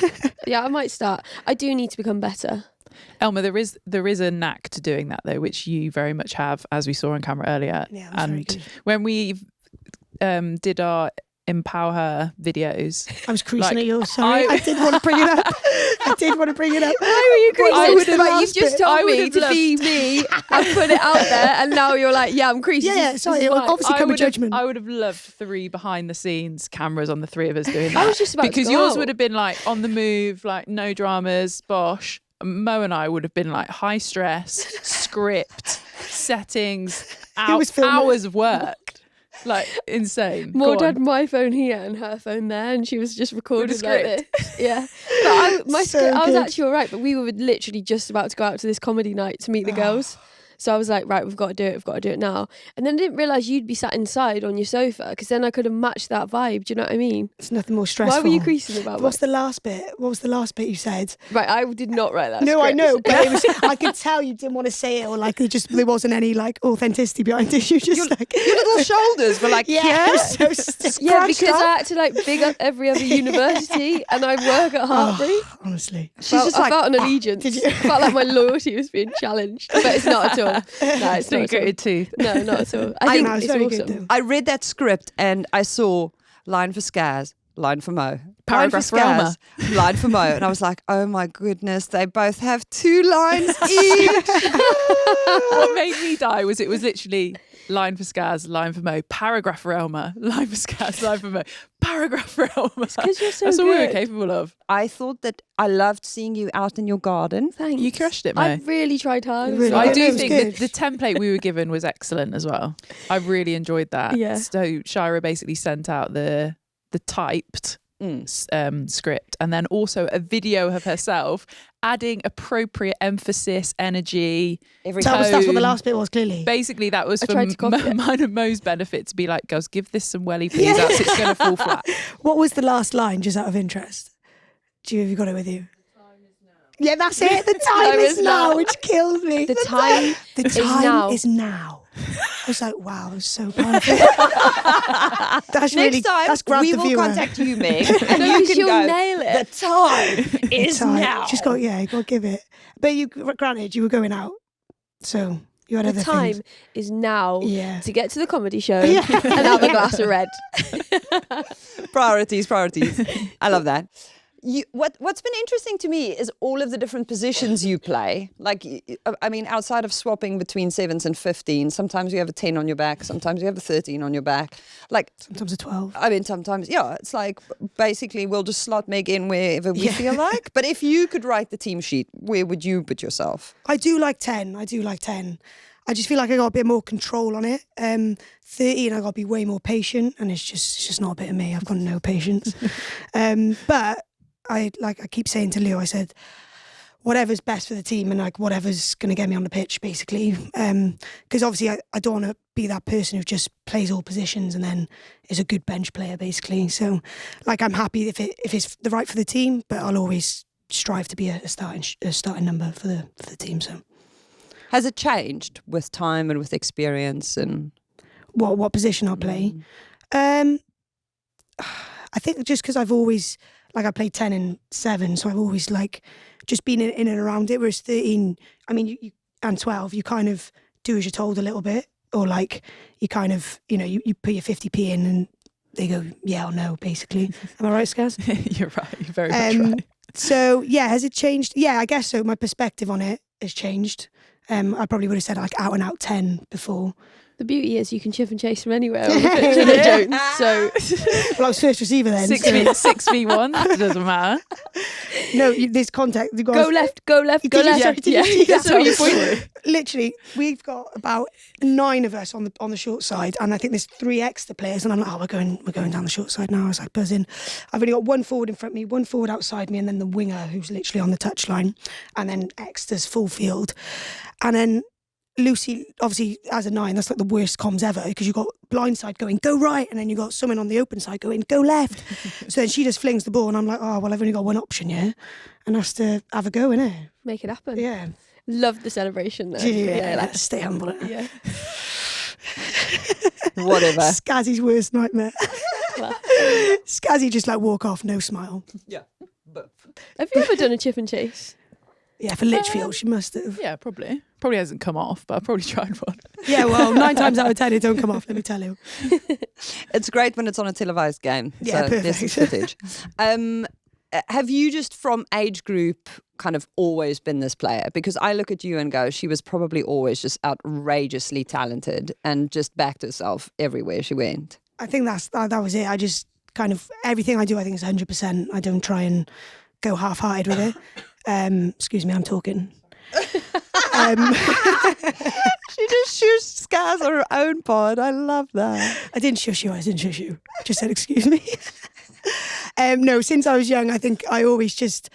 Yeah, I might start. I do need to become better. Elma, there is a knack to doing that though, which you very much have, as we saw on camera earlier. Yeah, that's very and good. when we did our Empower Her videos, I was creasing Like, at yours. Sorry, I did want to bring it up. I did want to bring it up. Why were you creasing? I would have Right, asked you've just it. I told would me have to loved- be me and put it out there, and now you're like, yeah, I'm creasing. Yeah, This sorry, is it will fine. obviously come with judgment. I would have loved 3 behind the scenes cameras on the 3 of us doing that. I was just about because to go yours out. would have been like on the move, like no dramas, bosh. Mo and I would have been like high stress, script, settings, Who was filming? hours of work. Like insane. Maud Go had on. my phone here and her phone there, and she was just recording like script. this. Yeah, but So I was good. actually all right. But we were literally just about to go out to this comedy night to meet the girls. So I was like, right, we've got to do it. We've got to do it now. And then I didn't realise you'd be sat inside on your sofa, because then I could have matched that vibe. Do you know what I mean? It's nothing more stressful. Why were you creasing about What's it? the last bit? What was the last bit you said? Right, I did not write that. No, I script. know, but it was. I could tell you didn't want to say it, or like there wasn't any like authenticity behind it. You just like Your little shoulders were like, yeah, it was so stiff. Yeah, because I had to like big up every other university, and I work at Heartbreak. honestly, I felt an allegiance. Did you? I felt like my loyalty was being challenged, but it's not at all. No, it's not at all. Gritted teeth. No, not at all. I think know, it's it's very awesome. good though. I read that script and I saw line for Scaz, line for Mo. Paragraph for line Elma. line for Mo. And I was like, oh my goodness, they both have 2 lines each. What made me die was it was literally line for Scaz, line for Mo, paragraph for Elma, line for Scaz, line for Mo, paragraph for Elma. 'cause you're so That's what we were good. capable of. I thought that I loved seeing you out in your garden. Thanks. You crushed it, Mo. I really tried hard. You really So I Yeah, do no, it was think good. the template we were given was excellent as well. I really enjoyed that. Yeah. So Shira basically sent out the typed script, and then also a video of herself adding appropriate emphasis, energy. Every That's what the tone. last bit was clearly. Basically, that was I for tried to copy it. mine and Mo's benefit to be like, girls, give this some welly, please. Else it's going to fall flat. What was the last line, just out of interest? Have you got it with you? Yeah, that's it. The time is now, which kills me. The time The is time now. is now. I was like, wow, that was so powerful. That's Next really time, that's grabbed we the will viewer. contact you, Meg, and No, you 'cause can you'll go, nail it. the time is Time. now. Just got you got to give it. But you, granted, you were going out, so you had the other time things. is now Yeah. to get to the comedy show Yeah. and have a glass of red. Priorities. I love that. What's been interesting to me is all of the different positions you play. Like, I mean, outside of swapping between 7s and 15, sometimes you have a 10 on your back, sometimes you have a 13 on your back. Like, Sometimes a 12. I mean, sometimes, yeah, it's like basically we'll just slot Meg in wherever we Yeah. feel like. But if you could write the team sheet, where would you put yourself? I do like 10. I just feel like I got a bit more control on it. 13, I got to be way more patient, and it's just not a bit of me. I've got no patience. But I keep saying to Leo, I said, whatever's best for the team and like whatever's going to get me on the pitch, basically. Because obviously I don't want to be that person who just plays all positions and then is a good bench player, basically. So like I'm happy if it's the right for the team, but I'll always strive to be a starting number for the team. So Has it changed with time and with experience? And what position I'll play? I think just because I've always I played 10 and 7, so I've always just been in and around it. Whereas 13, I mean, you and 12, you kind of do as you're told a little bit, or you kind of you put your 50p in and they go yeah or no, basically. Am I right, Scaz? You're right. You're very much right. So yeah, has it changed? Yeah, I guess so. My perspective on it has changed. I probably would have said out and out 10 before. The beauty is you can chip and chase from anywhere on the pitch, and they don't. So, Well, I was first receiver then. 6v1, doesn't matter. No, this contact. go left, go left, go Did you- left. sorry, did you- Yeah, that's so what you you point. Literally, we've got about 9 of us on the short side, and I think there's 3 extra players. And I'm like, oh, we're going down the short side now. I was like buzzing. I've only got 1 forward in front of me, 1 forward outside me, and then the winger who's literally on the touchline, and then extras full field, and then Lucy, obviously, as a 9, that's like the worst comms ever because you've got blind side going, go right, and then you've got someone on the open side going, go left. So then she just flings the ball, and I'm like, oh, well, I've only got one option, yeah? And that's to have a go, innit? Make it happen. Yeah. Love the celebration there. Yeah, like, stay humble. Innit? Yeah. Whatever. Scazzy's worst nightmare. Well. Scazzy just like walk off, no smile. Yeah. Have you ever done a chip and chase? Yeah, for Lichfield, she must have. Yeah, probably. Probably hasn't come off, but I've probably tried one. Yeah, well, 9 times out of 10, it don't come off, let me tell you. It's great when it's on a televised game. Yeah, so there's perfect. some footage. Have you just from age group kind of always been this player? Because I look at you and go, she was probably always just outrageously talented and just backed herself everywhere she went. I think that was it. I just kind of, everything I do, I think is 100%. I don't try and go half-hearted with it. Excuse me, I'm talking. She just shushed Scaz on her own pod. I love that. I didn't shush you. I just said, excuse me. No, since I was young, I think I was just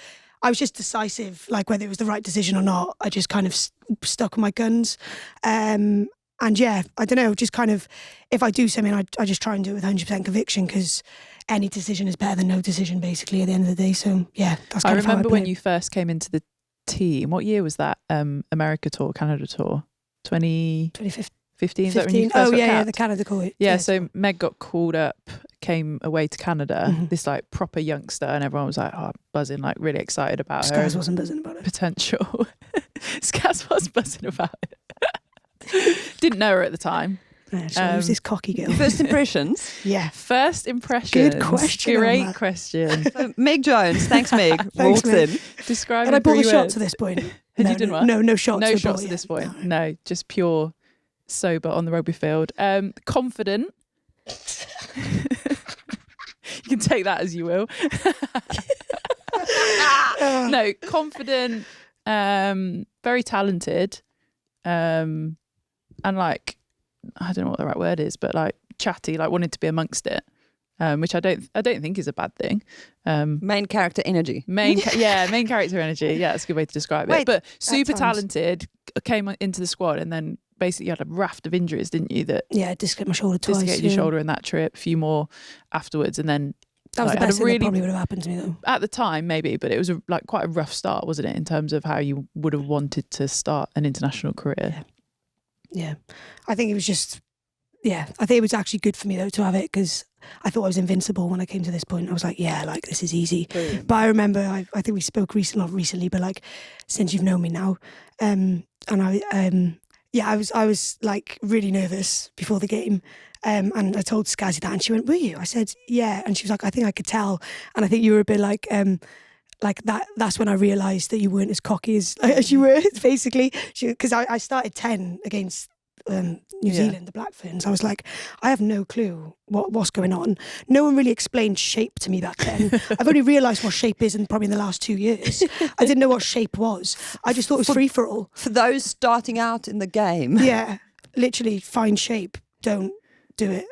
decisive, like whether it was the right decision or not. I just kind of stuck with my guns. And yeah, I don't know, just kind of, if I do something, I just try and do it with 100% conviction because any decision is better than no decision, basically, at the end of the day. So yeah, that's kind of how I remember play. when you first came into the team. What year was that? America tour, Canada tour? 2015? 2015. Is that when you first got Yeah, capped? the Canada call. Yeah, so Meg got called up, came away to Canada, Mm-hmm. this like proper youngster, and everyone was like, oh, buzzing, like really excited about her. Scaz wasn't buzzing about it. Potential. Scaz was buzzing about it. Didn't know her at the time. Yeah, so who's this cocky girl? First impressions. Yeah. First impressions. Good question, Great Emma. question. Meg Jones. Thanks, Meg. Thanks, Walks Meg. in. Describe And I in bought 3 a shot words. to this point. Had you done what? No shots. No to the shots ball, at this yeah. point. No, just pure sober on the rugby field. Confident. You can take that as you will. No, confident, very talented, and like, I don't know what the right word is, but like chatty, like wanted to be amongst it, which I don't think is a bad thing. Main character energy. Main character energy. Yeah, that's a good way to describe it. Wait, But super times. talented, came into the squad, and then basically you had a raft of injuries, didn't you? That Yeah, dislocated my shoulder twice. dislocated your shoulder in that trip, a few more afterwards, and then That was like, the had best a thing really that probably would have happened to me, though. at the time maybe, but it was like quite a rough start, wasn't it, in terms of how you would have wanted to start an international career? Yeah. I think it was just, I think it was actually good for me, though, to have it because I thought I was invincible when I came to this point. I was like, yeah, like, this is easy. Brilliant. But I remember, I think we spoke not recently, but like, since you've known me now, and I was like really nervous before the game. And I told Scazzy that, and she went, "Were you?" I said, "Yeah," and she was like, "I think I could tell." And I think you were a bit like that. That's when I realised that you weren't as cocky as you were, basically. Because I started 10 against New Zealand, the Black Ferns. I was like, I have no clue what's going on. No one really explained shape to me back then. I've only realised what shape is probably in the last 2 years. I didn't know what shape was. I just thought it was free for all. For those starting out in the game. Yeah, literally find shape. Don't do it.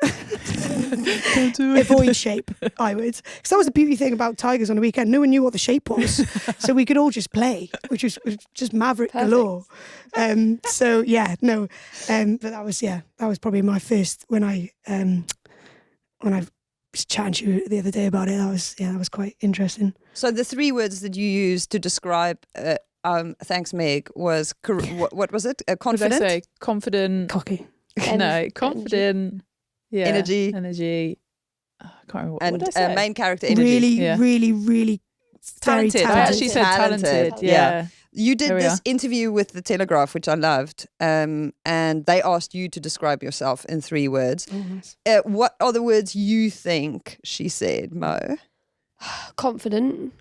Don't do it. Avoid shape, I would. Because that was the beauty thing about Tigers on the weekend. No one knew what the shape was. So we could all just play, which was just maverick galore. So yeah, no. But that was probably my first when I was chatting to you the other day about it. That was quite interesting. So the 3 words that you used to describe thanks, Meg, was what was it? What did I Confident, say? Confident. Cocky. No, confident. Yeah, Energy. I can't remember what and did I say? main character energy. Really, Yeah. really, really very talented. I talented. actually said talented. Talented, Yeah. yeah. You did There we this are. interview with the Telegraph, which I loved, and they asked you to describe yourself in 3 words. Oh, nice. What are the words you think she said, Mo? Confident.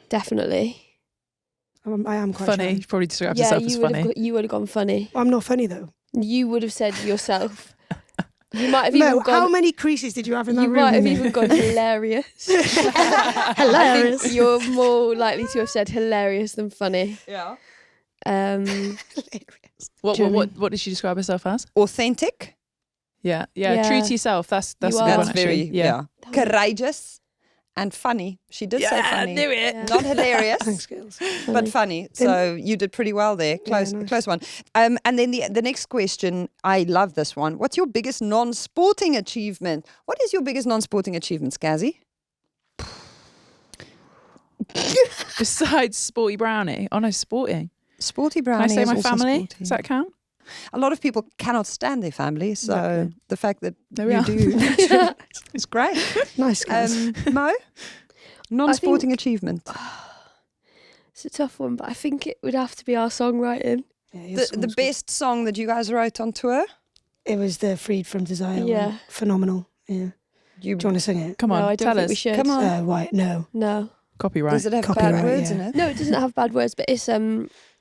Definitely. I am quite Funny. shy. You probably described Yeah, yourself as you would funny. have gone funny. I'm not funny though. You would have said yourself. You might have Mo, even gone. how many creases did you have in that You room? might have with me? even gone hilarious. I Hilarious. think you're more likely to have said hilarious than funny. Yeah. What did she describe herself as? Authentic. Yeah. Yeah. True to yourself. That's You a good are. one, That's very actually. yeah. Courageous and funny. She did say funny. I knew it. Yeah. Not hilarious. Thanks, girls. But funny. So you did pretty well there. Close, nice. close one. And then the next question, I love this one. What's your biggest non-sporting achievement? What is your biggest non-sporting achievement, Scazzy? Besides Sporty Brownie. Oh no, sporting. Sporty Can brownie. I say is my also family? sporty. Does that count? A lot of people cannot stand their family, so Exactly. the fact that There we you are. do is great. Nice, guys. Mo, non-sporting achievement. It's a tough one, but I think it would have to be our songwriting. The best song that you guys wrote on tour. It was the Freed from Desire Yeah. one. Phenomenal. Yeah. You Do you want to sing it? Come on, No, I don't tell think us. we should. come on. Right, no. No. Copyright. Does it have Copyright, bad words yeah. in it? No, it doesn't have bad words, but it's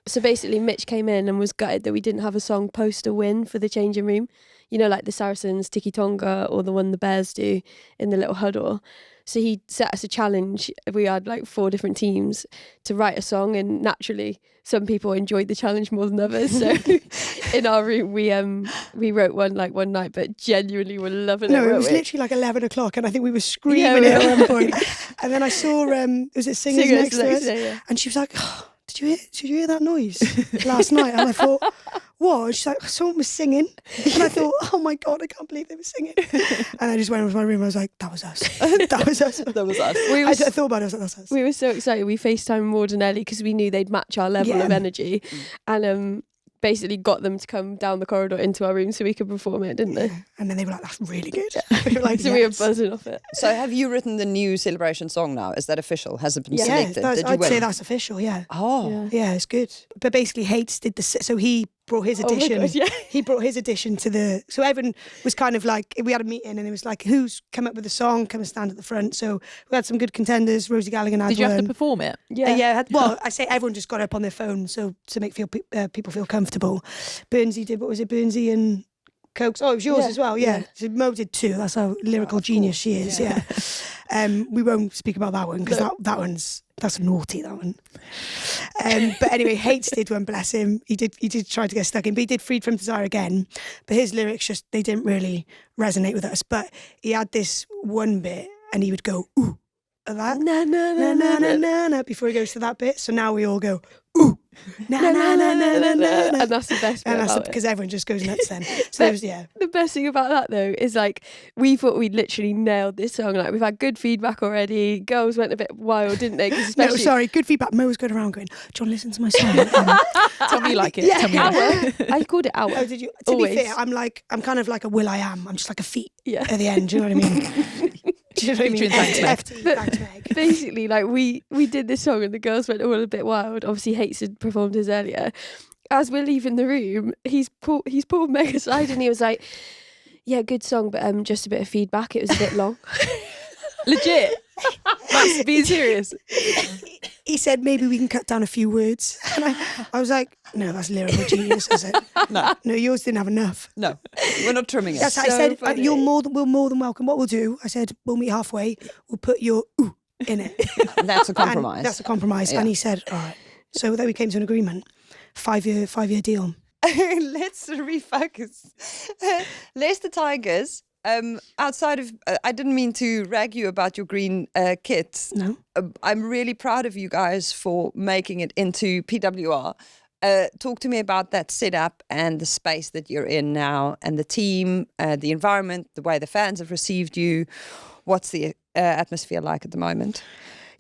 so basically Mitch came in and was gutted that we didn't have a song poster win for the changing room. You know, like the Saracens, Tiki Tonga, or the one the Bears do in the little huddle. So he set us a challenge. We had like 4 different teams to write a song, and naturally some people enjoyed the challenge more than others. So in our room we wrote one like one night, but genuinely were loving it. No, it weren't was we? literally like 11 o'clock, and I think we were screaming Yeah, it we at were. one point. And then I saw, was it Singers Singers next to us? day, yeah. And she was like, oh, did you hear that noise last night? And I thought, what? And she's like, someone was singing. And I thought, oh my God, I can't believe they were singing. And I just went into my room. I was like, that was us. That was us. That was us. We I were thought about it. I was like, that's us. We were so excited. We FaceTimed Maud and Ellie because we knew they'd match our level Yeah. of energy, and basically got them to come down the corridor into our room so we could perform it, didn't they? And then they were like, that's really good. We were like, So we were yes. buzzing off it. So have you written the new celebration song now? Is that official? Has it been Yeah. Yeah, selected? Did you I'd win? say that's official, yeah. Oh. Yeah. Yeah, it's good. But basically, Hates did so he brought his Oh my addition. God, yeah. He brought his addition to the. So everyone was kind of like, we had a meeting and it was like, who's come up with a song? Come and stand at the front. So we had some good contenders. Rosie Gallagher had Did you have to one. perform it? Yeah. Well, I say everyone just got up on their phone, so to make people feel comfortable. Burnsy did, what was it? Burnsy and Cokes. Oh, it was yours Yeah, as well. Yeah. yeah. So Mo did 2. That's how lyrical genius she is. Yeah. We won't speak about that one because that's naughty. That one. But anyway, Hates did one. Bless him. He did try to get stuck in, but he did Freed from Desire again. But his lyrics they didn't really resonate with us. But he had this one bit, and he would go ooh, at that Na na na na na na na before he goes to that bit. So now we all go ooh, na na na na na na. And that's the best bit And that's about it. because everyone just goes nuts then. So it was, yeah. The best thing about that though is like we thought we'd literally nailed this song. Like we've had good feedback already. Girls went a bit wild, didn't they? 'Cause No, especially sorry, good feedback. Mo was going around going, do you want to listen to my song? Tell me you like it. Yeah. Tell me you like it. I called it hour. Oh, did you? To Always. be fair, I'm kind of like a Will I Am. I'm just like a feet Yeah. at the end. Do you know what I mean? Do you know what I mean? Featuring Thanks Meg. FT, But- thanks Meg. Basically, like we did this song and the girls went all a bit wild. Obviously, Hates had performed his earlier. As we're leaving the room, he's pulled Meg aside and he was like, "Yeah, good song, but just a bit of feedback. It was a bit long." Legit. That's being serious. He said maybe we can cut down a few words, and I was like, no, that's lyrical genius. I said, no, yours didn't have enough. No, we're not trimming it. Yes, I so said funny. we're more than welcome. What we'll do, I said, we'll meet halfway. We'll put your ooh in it. That's a And compromise. that's a compromise. Yeah. And he said, all right. So then we came to an agreement. 5-year deal. Let's refocus. Leicester Tigers. Outside of, I didn't mean to rag you about your green kit. No. I'm really proud of you guys for making it into PWR. Talk to me about that setup and the space that you're in now, and the team, the environment, the way the fans have received you. What's the atmosphere like at the moment?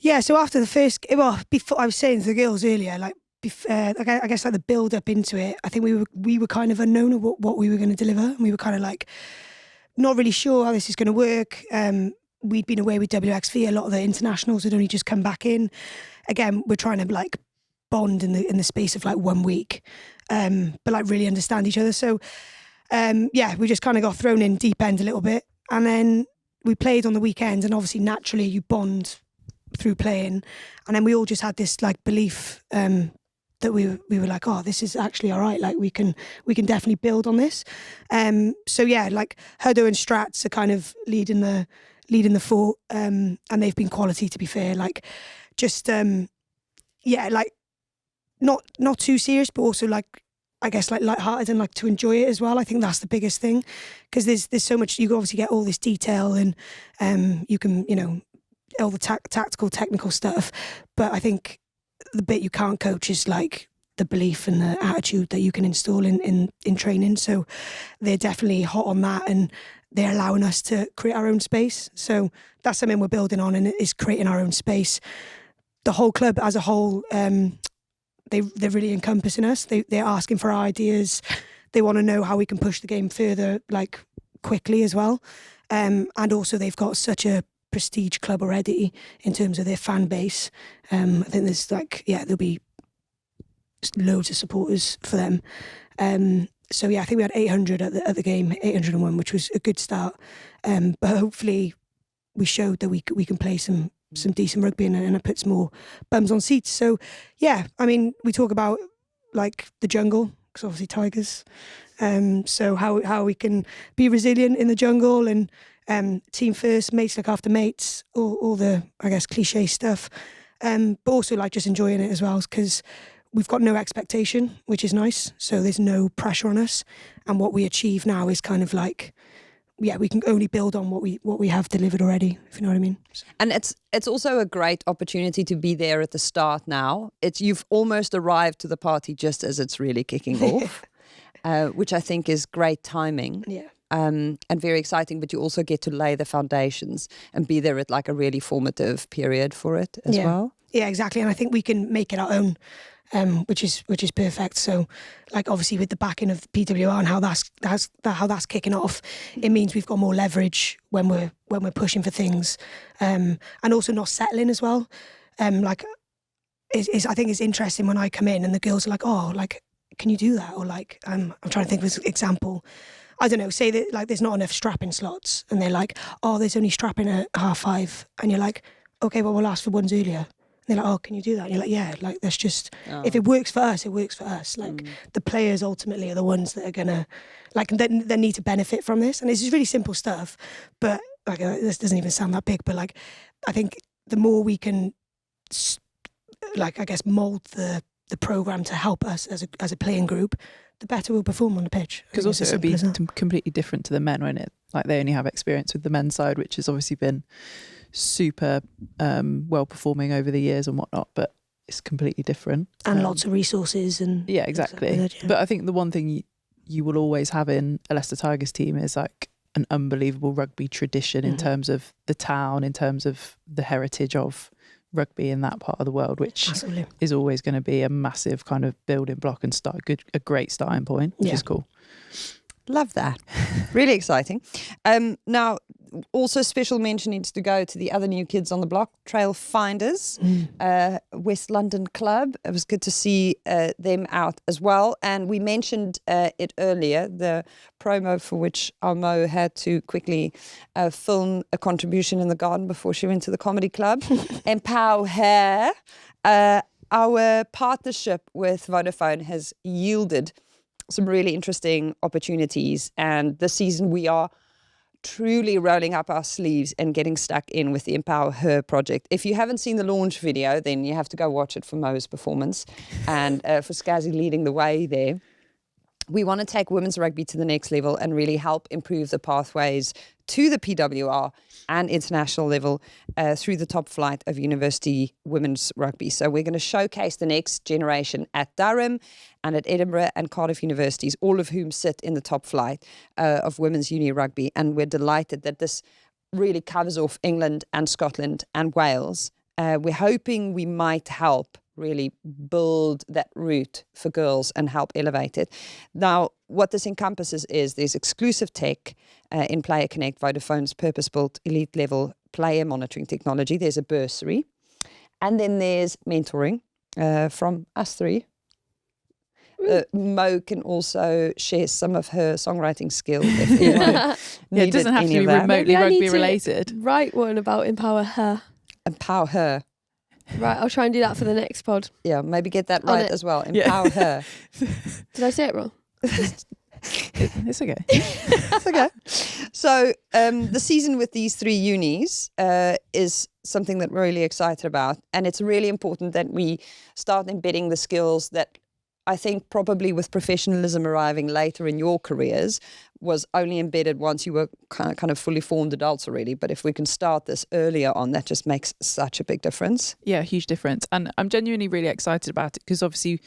Yeah, so after the first, well, before I was saying to the girls earlier, like I guess like the build up into it, I think we were kind of unknown of what we were going to deliver, and we were kind of like not really sure how this is going to work. We'd been away with WXV. A lot of the internationals had only just come back in. Again, we're trying to like bond in the space of like 1 week, but like really understand each other. So yeah, we just kind of got thrown in deep end a little bit, and then we played on the weekends, and obviously naturally you bond through playing, and then we all just had this like belief that that we were like, oh, this is actually all right. Like we can definitely build on this. So yeah, like Huddo and Strats are kind of leading the fort, and they've been quality, to be fair. Like just like not too serious, but also like, I guess, like lighthearted and like to enjoy it as well. I think that's the biggest thing, because there's so much. You obviously get all this detail and you can, all the tactical, technical stuff. But I think the bit you can't coach is like the belief and the attitude that you can install in training. So they're definitely hot on that, and they're allowing us to create our own space. So that's something we're building on, and it is creating our own space. The whole club as a whole, they're really encompassing us. They're asking for our ideas. They want to know how we can push the game further, like quickly as well. And also they've got such a prestige club already in terms of their fan base. I think there's there'll be loads of supporters for them. So yeah, I think we had 800 at the game, 801, which was a good start. But hopefully we showed that we can play some decent rugby, and it puts more bums on seats. So yeah, I mean, we talk about like the jungle, because obviously tigers. So how we can be resilient in the jungle, and team first, mates look after mates, all the, I guess, cliche stuff. But also like just enjoying it as well, because we've got no expectation, which is nice. So there's no pressure on us, and what we achieve now is kind of like, yeah, we can only build on what we have delivered already, if you know what I mean. And it's also a great opportunity to be there at the start now. You've almost arrived to the party just as it's really kicking off, which I think is great timing. Yeah. And very exciting, but you also get to lay the foundations and be there at like a really formative period for it as well. Yeah, exactly. And I think we can make it our own, which is perfect. So, like obviously with the backing of PWR and how that's kicking off, it means we've got more leverage when we're pushing for things, and also not settling as well. I think it's interesting when I come in and the girls are like, oh, like, can you do that? Or like, I'm trying to think of an example. I don't know, say that like there's not enough strapping slots, and they're like, oh, there's only strapping at 5:30, and you're like, okay, well, we'll ask for ones earlier. And they're like, oh, can you do that? And you're like, yeah, like that's just, if it works for us, it works for us. Like the players ultimately are the ones that are gonna, like, that need to benefit from this. And it's just really simple stuff, but like this doesn't even sound that big, but like I think the more we can, like I guess, mould the program to help us as a playing group, the better we'll perform on the pitch. Because also it'd be completely different to the men, won't it? Like they only have experience with the men's side, which has obviously been super well performing over the years and whatnot, but it's completely different. And lots of resources and... Yeah, exactly. But I think the one thing you will always have in a Leicester Tigers team is like an unbelievable rugby tradition in terms of the town, in terms of the heritage of rugby in that part of the world, which is always going to be a massive kind of building block and a great starting point, which is cool. Love that. Really exciting. Now, also special mention needs to go to the other new kids on the block, Trail Finders, West London Club. It was good to see them out as well. And we mentioned it earlier, the promo for which our Mo had to quickly film a contribution in the garden before she went to the comedy club. Empower Her. Our partnership with Vodafone has yielded some really interesting opportunities, and this season we are truly rolling up our sleeves and getting stuck in with the Empower Her project. If you haven't seen the launch video, then you have to go watch it for Mo's performance and for Scazzy leading the way there. We want to take women's rugby to the next level and really help improve the pathways to the PWR and international level through the top flight of university women's rugby. So we're going to showcase the next generation at Durham and at Edinburgh and Cardiff universities, all of whom sit in the top flight of women's uni rugby. And we're delighted that this really covers off England and Scotland and Wales. We're hoping we might help really build that route for girls and help elevate it. Now, what this encompasses is there's exclusive tech in Player Connect, Vodafone's purpose-built elite-level player monitoring technology. There's a bursary. And then there's mentoring from us three. Mo can also share some of her songwriting skills if anyone it doesn't have to be remotely rugby related. Write one about Empower Her. Empower Her. Right, I'll try and do that for the next pod. Yeah, maybe get that On right it. as well. Empower her. Did I say it wrong? It's okay. It's okay. So the season with these 3 unis is something that we're really excited about. And it's really important that we start embedding the skills that I think probably with professionalism arriving later in your careers was only embedded once you were kind of fully formed adults already. But if we can start this earlier on, that just makes such a big difference. Yeah, huge difference. And I'm genuinely really excited about it because obviously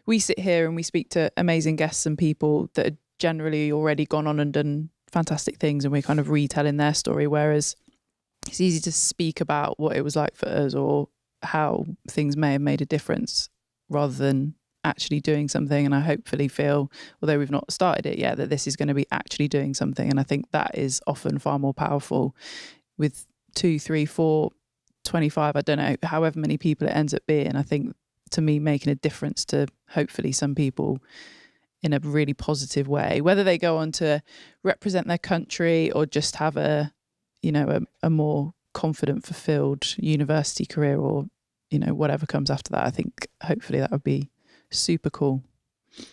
we sit here and we speak to amazing guests and people that are generally already gone on and done fantastic things, and we're kind of retelling their story, whereas it's easy to speak about what it was like for us or how things may have made a difference rather than actually doing something. And I hopefully feel, although we've not started it yet, that this is going to be actually doing something. And I think that is often far more powerful with 2, 3, 4, 25, I don't know, however many people it ends up being. I think to me, making a difference to hopefully some people in a really positive way, whether they go on to represent their country or just have a more confident, fulfilled university career, or, whatever comes after that. I think hopefully that would be super cool.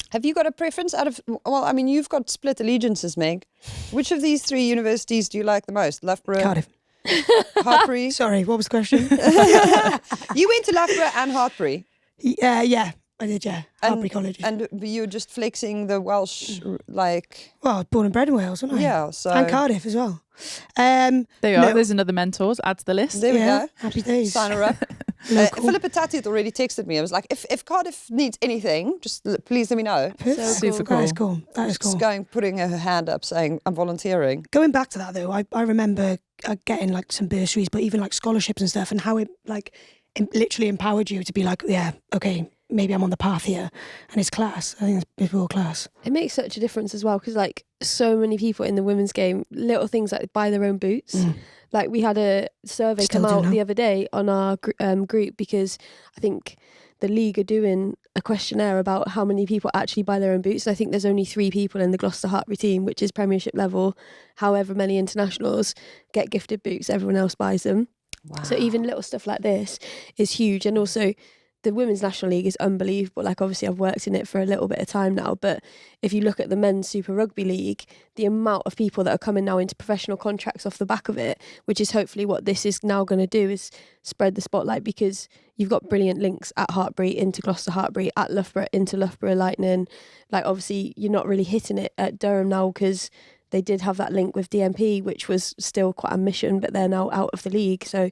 Have you got a preference you've got split allegiances, Meg. Which of these 3 universities do you like the most? Loughborough? Cardiff. Hartbury? Sorry, what was the question? You went to Loughborough and Hartbury. Yeah, I did, yeah. Hartbury College. And you were just flexing the Welsh, like... Well, I was born and bred in Wales, wasn't I? Yeah, so... And Cardiff as well. There you are. There's another mentors. Add to the list. There we go. Happy days. Sign her up. Philippa Tati had already texted me. I was like, if Cardiff needs anything, just please let me know. Super cool. That is cool. That is cool. Just putting her hand up saying, I'm volunteering. Going back to that though, I remember getting like some bursaries, but even like scholarships and stuff, and how it like literally empowered you to be like, yeah, okay, maybe I'm on the path here, and it's class. I think it's real class. It makes such a difference as well, because like so many people in the women's game, little things like buy their own boots. Like we had a survey come out the other day on our group, because I think the league are doing a questionnaire about how many people actually buy their own boots. And I think there's only 3 people in the Gloucester Hartbury team, which is Premiership level. However many internationals get gifted boots, everyone else buys them. Wow. So even little stuff like this is huge. And also the Women's National League is unbelievable. Like obviously I've worked in it for a little bit of time now, but if you look at the Men's Super Rugby League, the amount of people that are coming now into professional contracts off the back of it, which is hopefully what this is now going to do, is spread the spotlight, because you've got brilliant links at Hartbury into Gloucester Hartbury, at Loughborough into Loughborough Lightning. Like obviously you're not really hitting it at Durham now, because they did have that link with DMP, which was still quite a mission, but they're now out of the league. So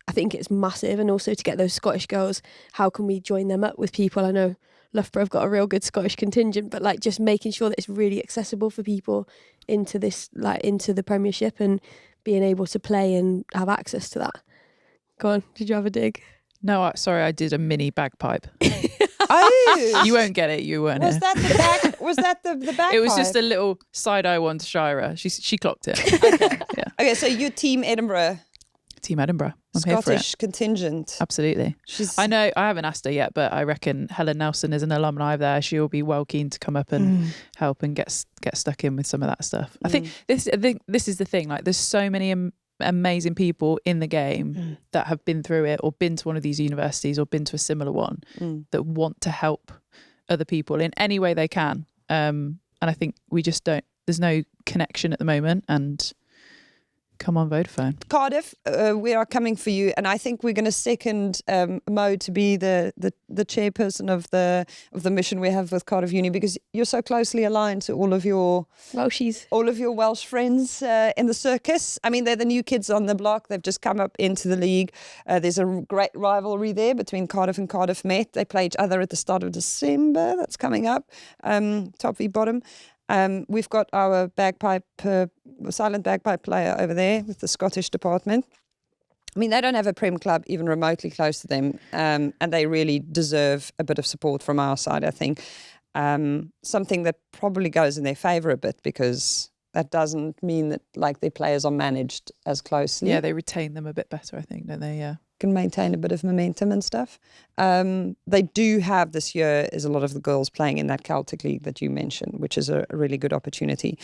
I think it's massive. And also to get those Scottish girls, how can we join them up with people? I know Loughborough have got a real good Scottish contingent, but like just making sure that it's really accessible for people into this, like into the Premiership, and being able to play and have access to that. Go on, did you have a dig? No, sorry, I did a mini bagpipe. Oh, You won't get it. You weren't was here. that the back? Was that the back? It was just a little side eye one to Shira. She clocked it. Okay. Yeah. Okay, so you team Edinburgh, Team Edinburgh. I'm here for Scottish it. contingent. Absolutely. I know I haven't asked her yet, but I reckon Helen Nelson is an alumni there. She'll be well keen to come up and help and get stuck in with some of that stuff. I think this is the thing. Like, there's so many amazing people in the game that have been through it, or been to one of these universities, or been to a similar one, that want to help other people in any way they can. And I think we just don't. There's no connection at the moment, and. Come on, Vodafone. Cardiff, we are coming for you, and I think we're going to second Mo to be the chairperson of the mission we have with Cardiff Uni, because you're so closely aligned to all of your Welsh friends in the circus. I mean, they're the new kids on the block. They've just come up into the league. There's a great rivalry there between Cardiff and Cardiff Met. They play each other at the start of December. That's coming up, top v bottom. We've got our silent bagpipe player over there with the Scottish department. I mean, they don't have a Prem club even remotely close to them, and they really deserve a bit of support from our side, I think. Something that probably goes in their favour a bit, because that doesn't mean that like their players are managed as closely. Yeah, they retain them a bit better, I think, don't they? Yeah. Can maintain a bit of momentum and stuff. They do have this year is a lot of the girls playing in that Celtic League that you mentioned, which is a really good opportunity.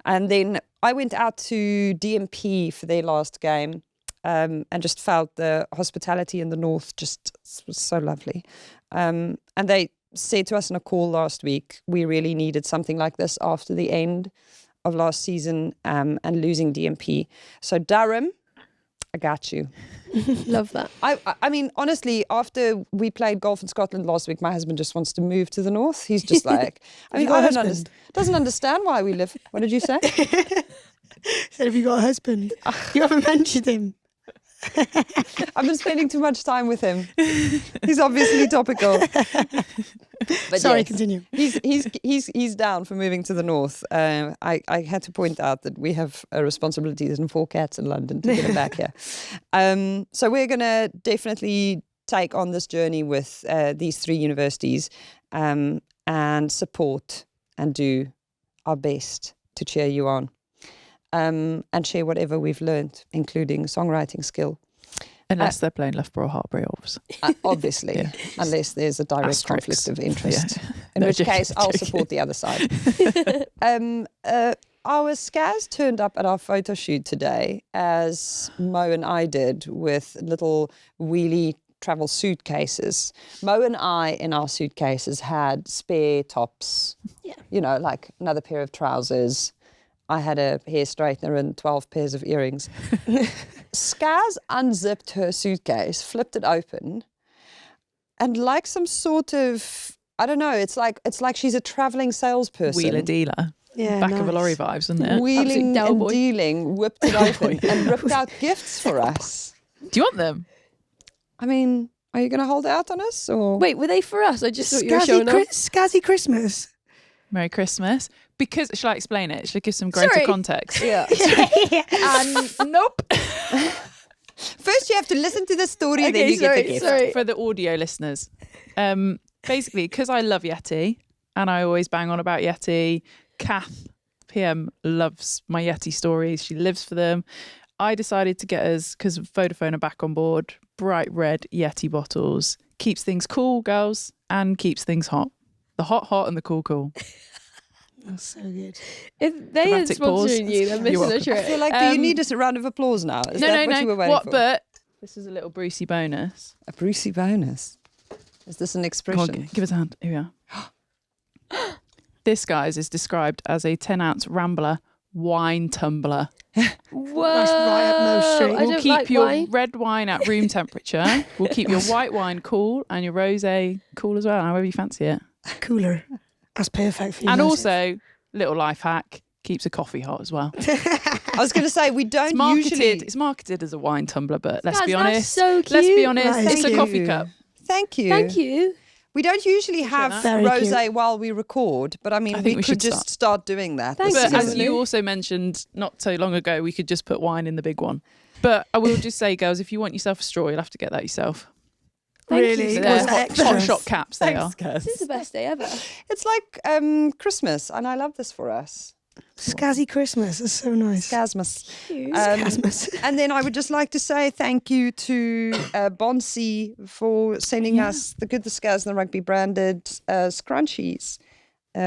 And then I went out to DMP for their last game. and just felt the hospitality in the north just was so lovely. And they said to us in a call last week, we really needed something like this after the end of last season and losing DMP. So Durham, I got you. Love that. I mean, honestly, after we played golf in Scotland last week, my husband just wants to move to the north. He's just like, I mean, doesn't understand why we live. What did you say? Said, have you got a husband? You haven't mentioned him. I've been spending too much time with him. He's obviously topical. But Sorry, yes, continue. He's down for moving to the north. I had to point out that we have responsibilities and 4 cats in London to get him back here. So we're going to definitely take on this journey with these 3 universities and support and do our best to cheer you on. And share whatever we've learned, including songwriting skill. Unless they're playing Loughborough Hartbury, Obviously, unless there's a direct Asterisks. conflict of interest. Yeah. In No, which joking, case, I'll joking. support the other side. Our Scaz turned up at our photo shoot today, as Mo and I did, with little wheelie travel suitcases. Mo and I, in our suitcases, had spare tops, like another pair of trousers. I had a hair straightener and 12 pairs of earrings. Scaz unzipped her suitcase, flipped it open, and like some sort of, I don't know, it's like she's a travelling salesperson. Wheeler dealer. Yeah, Back of a lorry vibes, isn't it? Wheeling Absolute and Delboy. dealing, whipped it open and ripped out gifts for us. Do you want them? I mean, are you going to hold out on us? Or Wait, were they for us? I just thought you were showing off. Scazzy Christmas. Merry Christmas. Because, shall I explain it? Shall I give some greater Sorry. context? Yeah. Nope. First, you have to listen to the story, then Okay, you get the sorry, gift. sorry. For the audio listeners. Basically, because I love Yeti and I always bang on about Yeti, Kath PM loves my Yeti stories. She lives for them. I decided to get us, because Vodafone are back on board, bright red Yeti bottles. Keeps things cool, girls, and keeps things hot. The hot, and the cool. That's so good. If they are Dramatic pause. sponsoring you, they're You're missing a welcome. I trick. feel like, do you need a round of applause now? Is that what you were waiting for? But this is a little Brucey bonus. A Brucey bonus. Is this an Come on, expression? give us a hand. Here we are. This, guys, is described as a 10-ounce Rambler wine tumbler. Whoa! That's right up Mo's street. I We'll don't keep like your wine. red wine at room temperature. We'll keep your white wine cool and your rosé cool as well, however you fancy it. Cooler. That's perfect for you. And guys. also, little life hack, keeps a coffee hot as well. I was going to say, we don't It's marketed as a wine tumbler, but let's Guys, be that's honest. so cute. Let's be honest, That is it's a cute. coffee cup. Thank you. Thank you. We don't usually have that. Very rosé while we record, but I mean, I we think we could should just start doing that. Thanks, this But as season. you also mentioned not so long ago, we could just put wine in the big one. But I will just say, girls, if you want yourself a straw, you'll have to get that yourself. Thank Really? you. They're Was that hot, extra? hot shot caps, they are. This is the best day ever. It's like Christmas, and I love this for us. Scazzy Christmas. That's so nice. Scasmus. Cute. Scasmus. And then I would just like to say thank you to Bonsi for sending us the Good, the Scaz, and the Rugby branded scrunchies,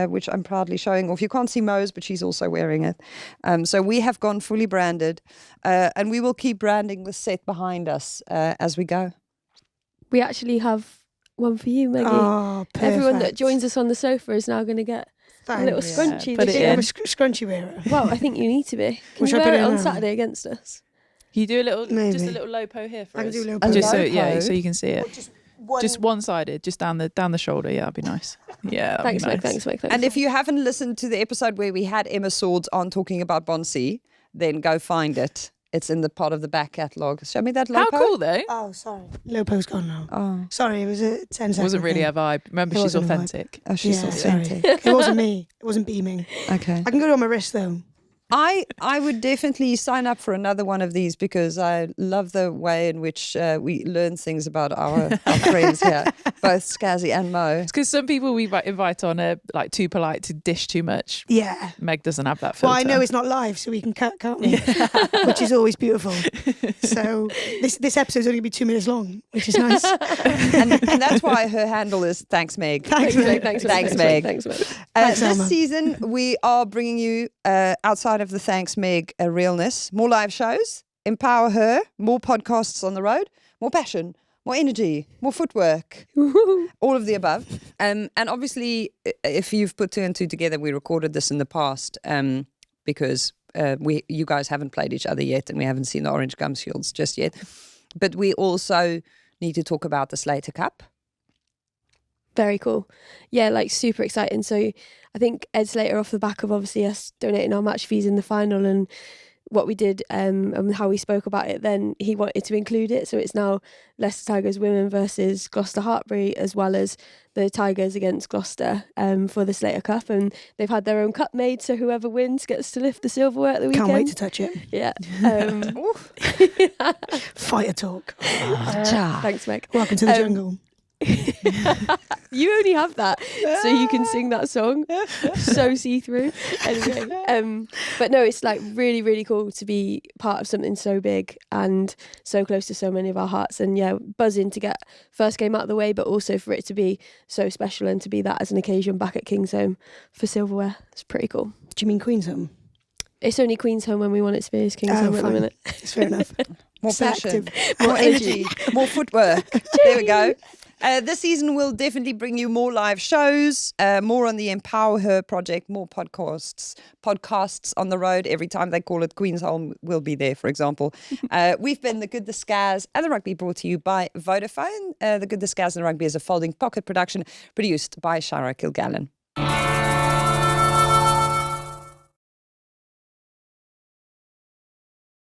which I'm proudly showing off. You can't see Mo's, but she's also wearing it. So we have gone fully branded, and we will keep branding the set behind us as we go. We actually have one for you, Maggie. Oh, perfect. Everyone that joins us on the sofa is now going to get a little Thanks. scrunchie. put this it year. I'm in. a scrunchy wearer. Well, I think you need to be. Can Which you I put wear it in on now. Saturday against us? Can you do a little, just Maybe. a little low po here for I can us? do a little A bit. Just so, low yeah, po? so you can see it. Just one-sided, just down the shoulder. Yeah, that'd be nice. Yeah, that'd Thanks, be Meg. nice. Thanks, Meg. Thanks. And if you haven't listened to the episode where we had Emma Swords on talking about Bonsi, then go find it. It's in the part of the back catalogue. Show me that How logo. cool, though. Oh, sorry. Lopo's gone now. Oh, Sorry, it was a 10 second. Wasn't really thing. a vibe. Remember, It she's wasn't a vibe. authentic. oh, she's Yeah, authentic. sorry. It wasn't me. It wasn't beaming. Okay. I can go it on my wrist though. I would definitely sign up for another one of these because I love the way in which we learn things about our friends here, both Scazzy and Mo. It's because some people we invite on are like too polite to dish too much. Yeah. Meg doesn't have that filter. Well, I know it's not live, so we can cut, can't we? Which is always beautiful. So this episode's only going to be 2 minutes long, which is nice. and that's why her handle is Thanks Meg. Thanks, Meg. Thanks, Thanks, Meg. Thanks, Meg. Thanks, This Elma. season, we are bringing you, outside of the Thanks Meg realness, more live shows empower her, more podcasts on the road, more passion, more energy, more footwork, all of the above. And obviously, if you've put 2 and 2 together, we recorded this in the past because you guys haven't played each other yet and we haven't seen the Orange Gum Shields just yet. But we also need to talk about the Slater Cup. Very cool. Yeah, like super exciting. So I think Ed Slater, off the back of obviously us donating our match fees in the final and what we did and how we spoke about it, then he wanted to include it. So it's now Leicester Tigers women versus Gloucester Hartpury, as well as the Tigers against Gloucester for the Slater Cup. And they've had their own cup made, so whoever wins gets to lift the silverware at the weekend. Can't wait to touch it. Yeah. Fighter talk. Thanks, Meg. Welcome to the jungle. You only have that so you can sing that song. So see-through. Anyway, but no, it's like really, really cool to be part of something so big and so close to so many of our hearts. And yeah, buzzing to get first game out of the way, but also for it to be so special and to be that as an occasion back at Kingsholm for silverware. It's pretty cool. Do you mean Queensholm? It's only Queensholm when we want it to be. It's Kingsholm at the minute. It's fair enough. More So passion, active. more energy, more footwork. There we go. This season will definitely bring you more live shows, more on the Empower Her project, more podcasts on the road. Every time they call it Queensholm, we'll be there, for example. We've been The Good, the Scaz and the Rugby, brought to you by Vodafone. The Good, the Scaz and the Rugby is a folding pocket production produced by Shara Kilgallen.